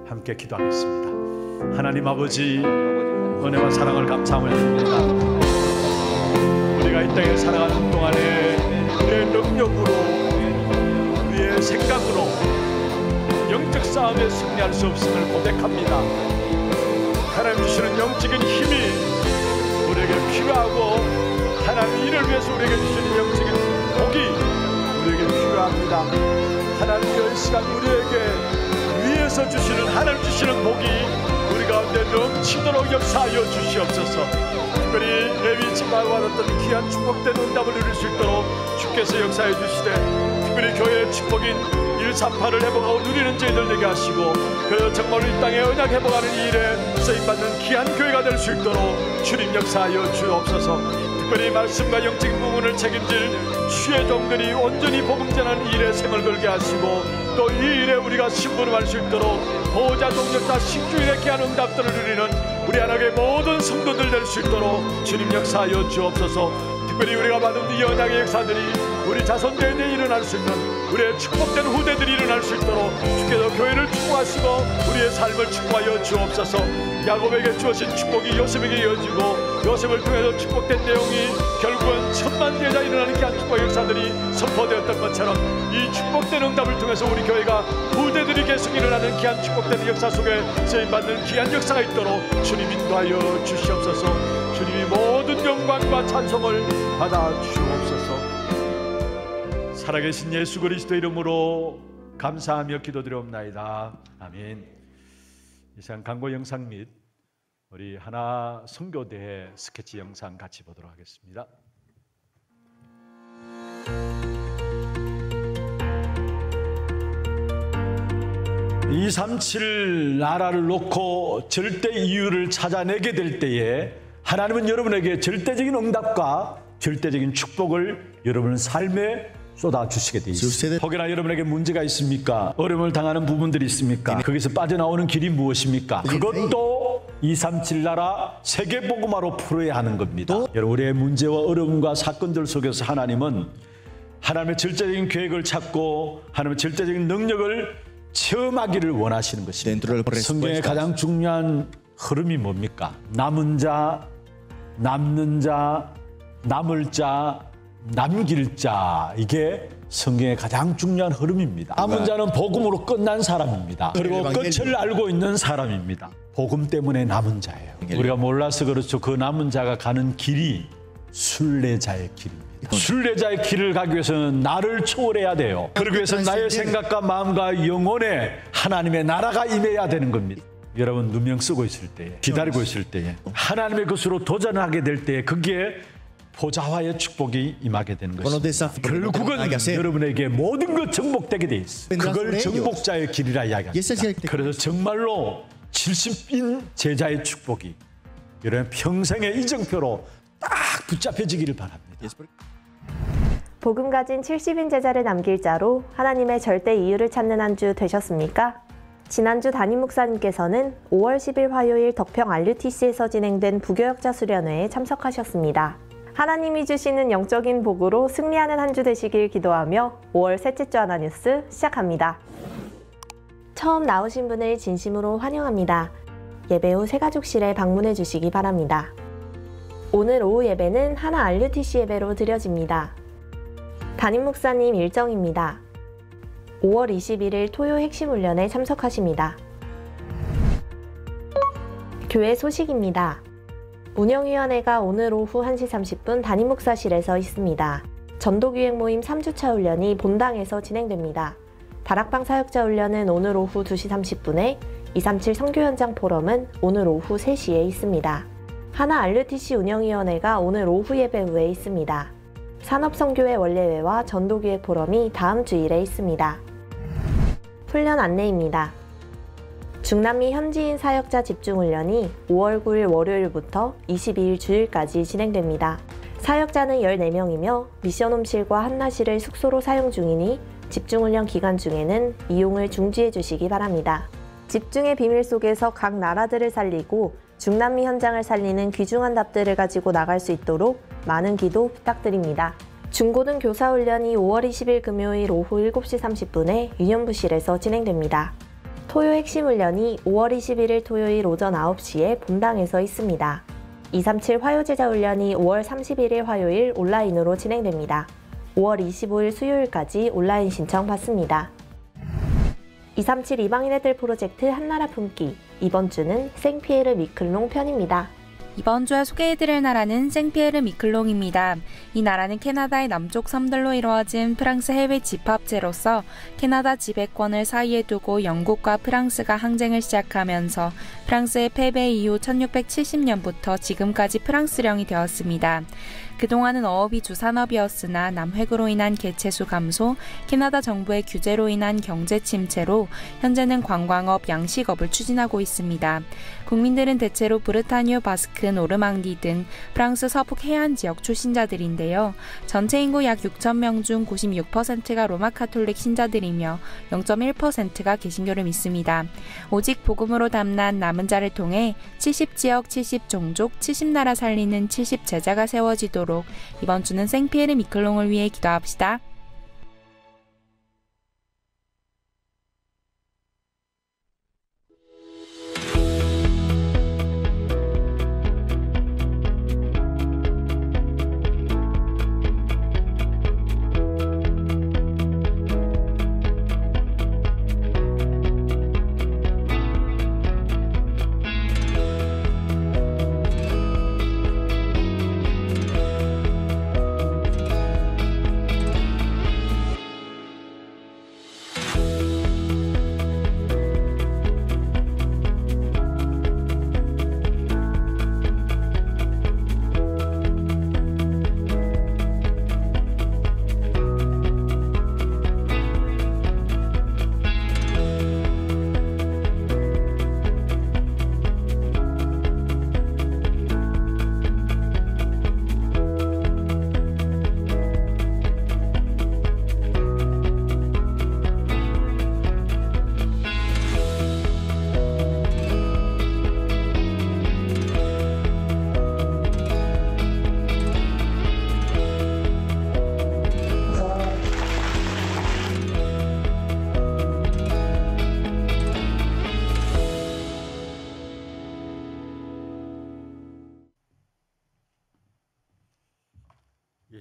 함께 기도하겠습니다. 하나님 아버지, 은혜와 사랑을 감사함을 드립니다. 우리가 이 땅에 살아가는 동안에 우리의 능력으로, 우리의 생각으로 영적 싸움에 승리할 수 없음을 고백합니다. 하나님 주시는 영적인 힘이 우리에게 필요하고, 하나님 이를 위해서 우리에게 주시는 영적인 복이 우리에게 필요합니다. 하나님 이 시간 우리에게 위에서 주시는, 하나님 주시는 복이 우리 가운데 넘치도록 역사하여 주시옵소서. 특별히 레위 지파가 받았던 귀한 축복된 응답을 누릴 수 있도록 주께서 역사해 주시되, 특별히 교회의 축복인 138을 회복하고 누리는 저희들 되게 하시고, 그래서 정말 이 땅에 언약 회복하는 이 일에 쓰임받는 귀한 교회가 될 수 있도록 주님 역사하여 주옵소서. 특별히 말씀과 영적인 부분을 책임질 주의 종들이 온전히 복음 전하는 일에 생을 걸게 하시고, 또 이 일에 우리가 심부름할 수 있도록 보호자, 동력자, 식주인의 귀한 응답들을 누리는 우리 하나님의 모든 성도들 될 수 있도록 주님 역사하여 주옵소서. 특별히 우리가 받은 이 언약의 역사들이 우리 자손들에게 일어날 수 있는, 우리의 축복된 후대들이 일어날 수 있도록 주께서 교회를 축복하시고 우리의 삶을 축복하여 주옵소서. 야곱에게 주어진 축복이 요셉에게 이어지고, 요셉을 통해서 축복된 내용이 결국은 천만 제자 일어나는 귀한 축복의 역사들이 선포되었던 것처럼 이 축복된 응답을 통해서 우리 교회가 후대들이 계속 일어나는 귀한 축복된 역사 속에 쓰임받는 귀한 역사가 있도록 주님 인도하여 주시옵소서. 주님이 모든 영광과 찬송을 받아 주옵소서. 살아계신 예수 그리스도 이름으로 감사하며 기도드리옵나이다. 아멘. 이 시간 광고 영상 및 우리 하나 선교대회 스케치 영상 같이 보도록 하겠습니다. 237 나라를 놓고 절대 이유를 찾아내게 될 때에 하나님은 여러분에게 절대적인 응답과 절대적인 축복을 여러분 삶에 쏟아주시게 되어 있습니다. 혹여나 여러분에게 문제가 있습니까? 어려움을 당하는 부분들이 있습니까? 거기서 빠져나오는 길이 무엇입니까? 그것도 237 나라 세계복음화로 풀어야 하는 겁니다. 여러분, 우리의 문제와 어려움과 사건들 속에서 하나님은 하나님의 절대적인 계획을 찾고 하나님의 절대적인 능력을 체험하기를 원하시는 것입니다. 성경의 가장 중요한 흐름이 뭡니까? 남은 자, 남는 자, 남을 자, 남길 자. 이게 성경의 가장 중요한 흐름입니다. 남은 자는 복음으로 끝난 사람입니다. 그리고 끝을 알고 있는 사람입니다. 복음 때문에 남은 자예요. 우리가 몰라서 그렇죠. 그 남은 자가 가는 길이 순례자의 길입니다. 순례자의 길을 가기 위해서는 나를 초월해야 돼요. 그러기 위해서는 나의 생각과 마음과 영혼에 하나님의 나라가 임해야 되는 겁니다. 여러분 누명 쓰고 있을 때에, 기다리고 있을 때에, 하나님의 것으로 도전하게 될 때에 거기에 보좌와의 축복이 임하게 되는 것입니다. 결국은 여러분에게 모든 것 정복되게 돼 있어요. 그걸 정복자의 길이라 이야기합니다. 그래서 정말로 70인 제자의 축복이 여러분 평생의 이정표로 딱 붙잡혀지기를 바랍니다. 복음 가진 70인 제자를 남길 자로 하나님의 절대 이유를 찾는 한 주 되셨습니까? 지난주 담임 목사님께서는 5월 10일 화요일 덕평 RUTC에서 진행된 부교역자 수련회에 참석하셨습니다. 하나님이 주시는 영적인 복으로 승리하는 한 주 되시길 기도하며 5월 셋째 주 하나 뉴스 시작합니다. 처음 나오신 분을 진심으로 환영합니다. 예배 후 새가족실에 방문해 주시기 바랍니다. 오늘 오후 예배는 하나 RUTC 예배로 드려집니다. 담임 목사님 일정입니다. 5월 21일 토요 핵심 훈련에 참석하십니다. 교회 소식입니다. 운영위원회가 오늘 오후 1시 30분 담임 목사실에서 있습니다. 전도기획 모임 3주차 훈련이 본당에서 진행됩니다. 다락방 사역자 훈련은 오늘 오후 2시 30분에 237 선교 현장 포럼은 오늘 오후 3시에 있습니다. 하나 RUTC 운영위원회가 오늘 오후 예배 후에 있습니다. 산업선교회 원례회와 전도기획 포럼이 다음 주일에 있습니다. 훈련 안내입니다. 중남미 현지인 사역자 집중훈련이 5월 9일 월요일부터 22일 주일까지 진행됩니다. 사역자는 14명이며 미션홈실과 한나실을 숙소로 사용 중이니 집중훈련 기간 중에는 이용을 중지해 주시기 바랍니다. 집중의 비밀 속에서 각 나라들을 살리고 중남미 현장을 살리는 귀중한 답들을 가지고 나갈 수 있도록 많은 기도 부탁드립니다. 중고등 교사훈련이 5월 20일 금요일 오후 7시 30분에 유년부실에서 진행됩니다. 토요 핵심 훈련이 5월 21일 토요일 오전 9시에 본당에서 있습니다. 237 화요제자 훈련이 5월 31일 화요일 온라인으로 진행됩니다. 5월 25일 수요일까지 온라인 신청 받습니다. 237 이방인 애들 프로젝트 한나라 품기, 이번 주는 생피에르 미클롱 편입니다. 이번 주에 소개해드릴 나라는 생피에르 미클롱입니다. 이 나라는 캐나다의 남쪽 섬들로 이루어진 프랑스 해외 집합체로서 캐나다 지배권을 사이에 두고 영국과 프랑스가 항쟁을 시작하면서 프랑스의 패배 이후 1670년부터 지금까지 프랑스령이 되었습니다. 그동안은 어업이 주산업이었으나 남획으로 인한 개체수 감소, 캐나다 정부의 규제로 인한 경제 침체로 현재는 관광업, 양식업을 추진하고 있습니다. 국민들은 대체로 브르타뉴, 바스크, 노르망디 등 프랑스 서북 해안 지역 출신자들인데요. 전체 인구 약 6,000명 중 96%가 로마 카톨릭 신자들이며 0.1%가 개신교를 믿습니다. 오직 복음으로 담난 남은 자를 통해 70지역, 70종족, 70나라 살리는 70제자가 세워지도록 이번 주는 생피에르 미클롱을 위해 기도합시다.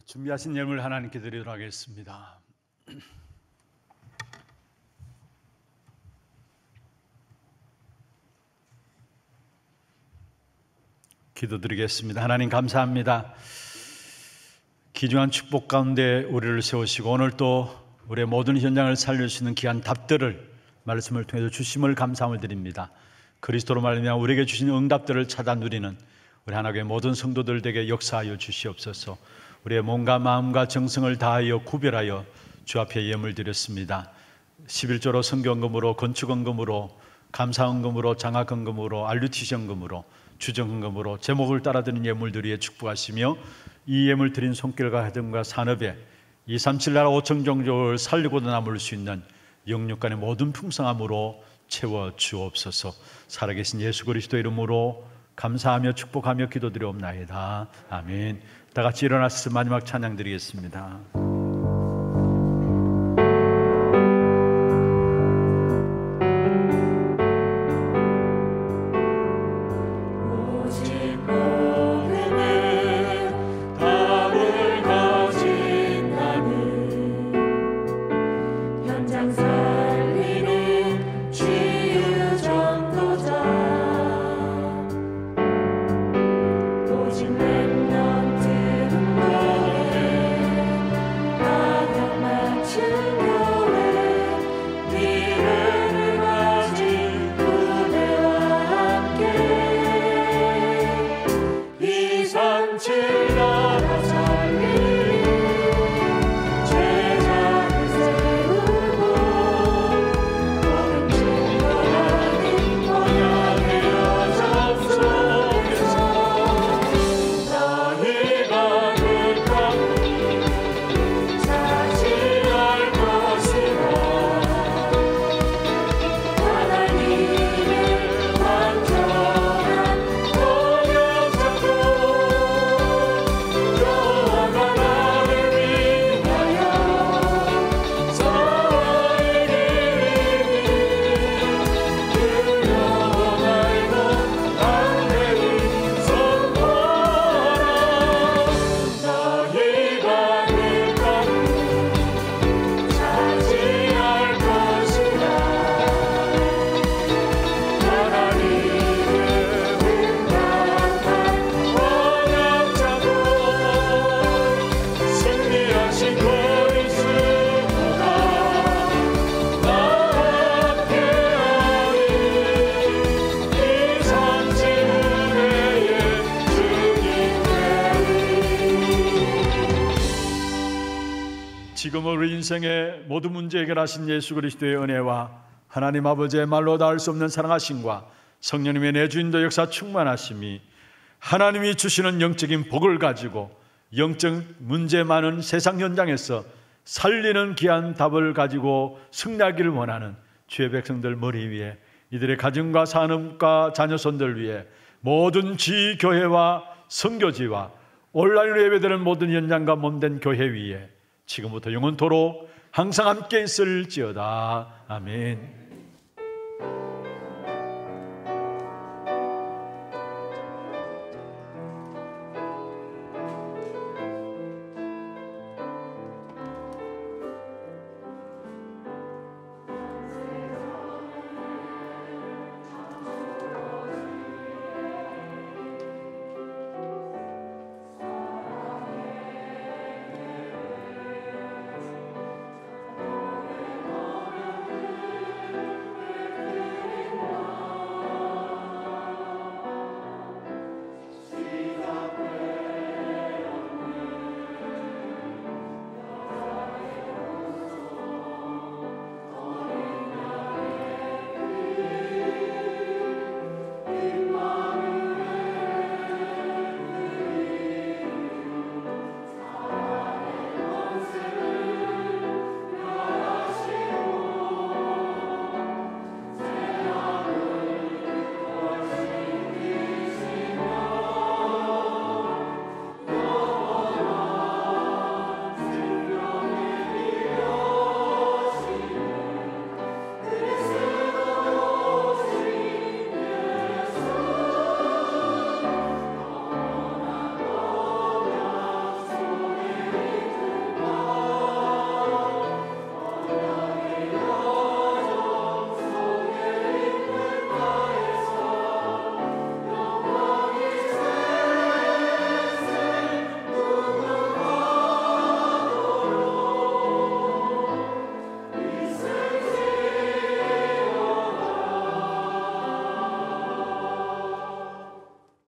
준비하신 예물 하나님께 드리도록 하겠습니다. 기도드리겠습니다. 하나님 감사합니다. 귀중한 축복 가운데 우리를 세우시고 오늘 또 우리의 모든 현장을 살릴 수 있는 귀한 답들을 말씀을 통해서 주심을 감사함을 드립니다. 그리스도로 말미암아 우리에게 주신 응답들을 찾아 누리는 우리 하나님의 모든 성도들에게 역사하여 주시옵소서. 우리의 몸과 마음과 정성을 다하여 구별하여 주 앞에 예물 드렸습니다. 11조로 선교헌금으로, 건축헌금으로, 감사헌금으로, 장학헌금으로, RUTC 헌금으로, 주정헌금으로 제목을 따라드는 예물들이 축복하시며 이 예물 드린 손길과 가정과 산업에 237 나라 5천 종족을 살리고도 남을 수 있는 영육간의 모든 풍성함으로 채워 주옵소서. 살아계신 예수 그리스도 이름으로 감사하며 축복하며 기도드리옵나이다. 아멘. 다 같이 일어나서 마지막 찬양 드리겠습니다. 지금 우리 인생의 모든 문제 해결하신 예수 그리스도의 은혜와 하나님 아버지의 말로 닿을 수 없는 사랑하심과 성령님의 내주인도 역사 충만하심이 하나님이 주시는 영적인 복을 가지고 영적 문제 많은 세상 현장에서 살리는 귀한 답을 가지고 승리하기를 원하는 주의 백성들 머리 위에, 이들의 가정과 산업과 자녀손들 위해, 모든 지교회와 선교지와 온라인으로 예배드리는 모든 현장과 몸된 교회 위에 지금부터 영원토록 항상 함께 있을지어다. 아멘.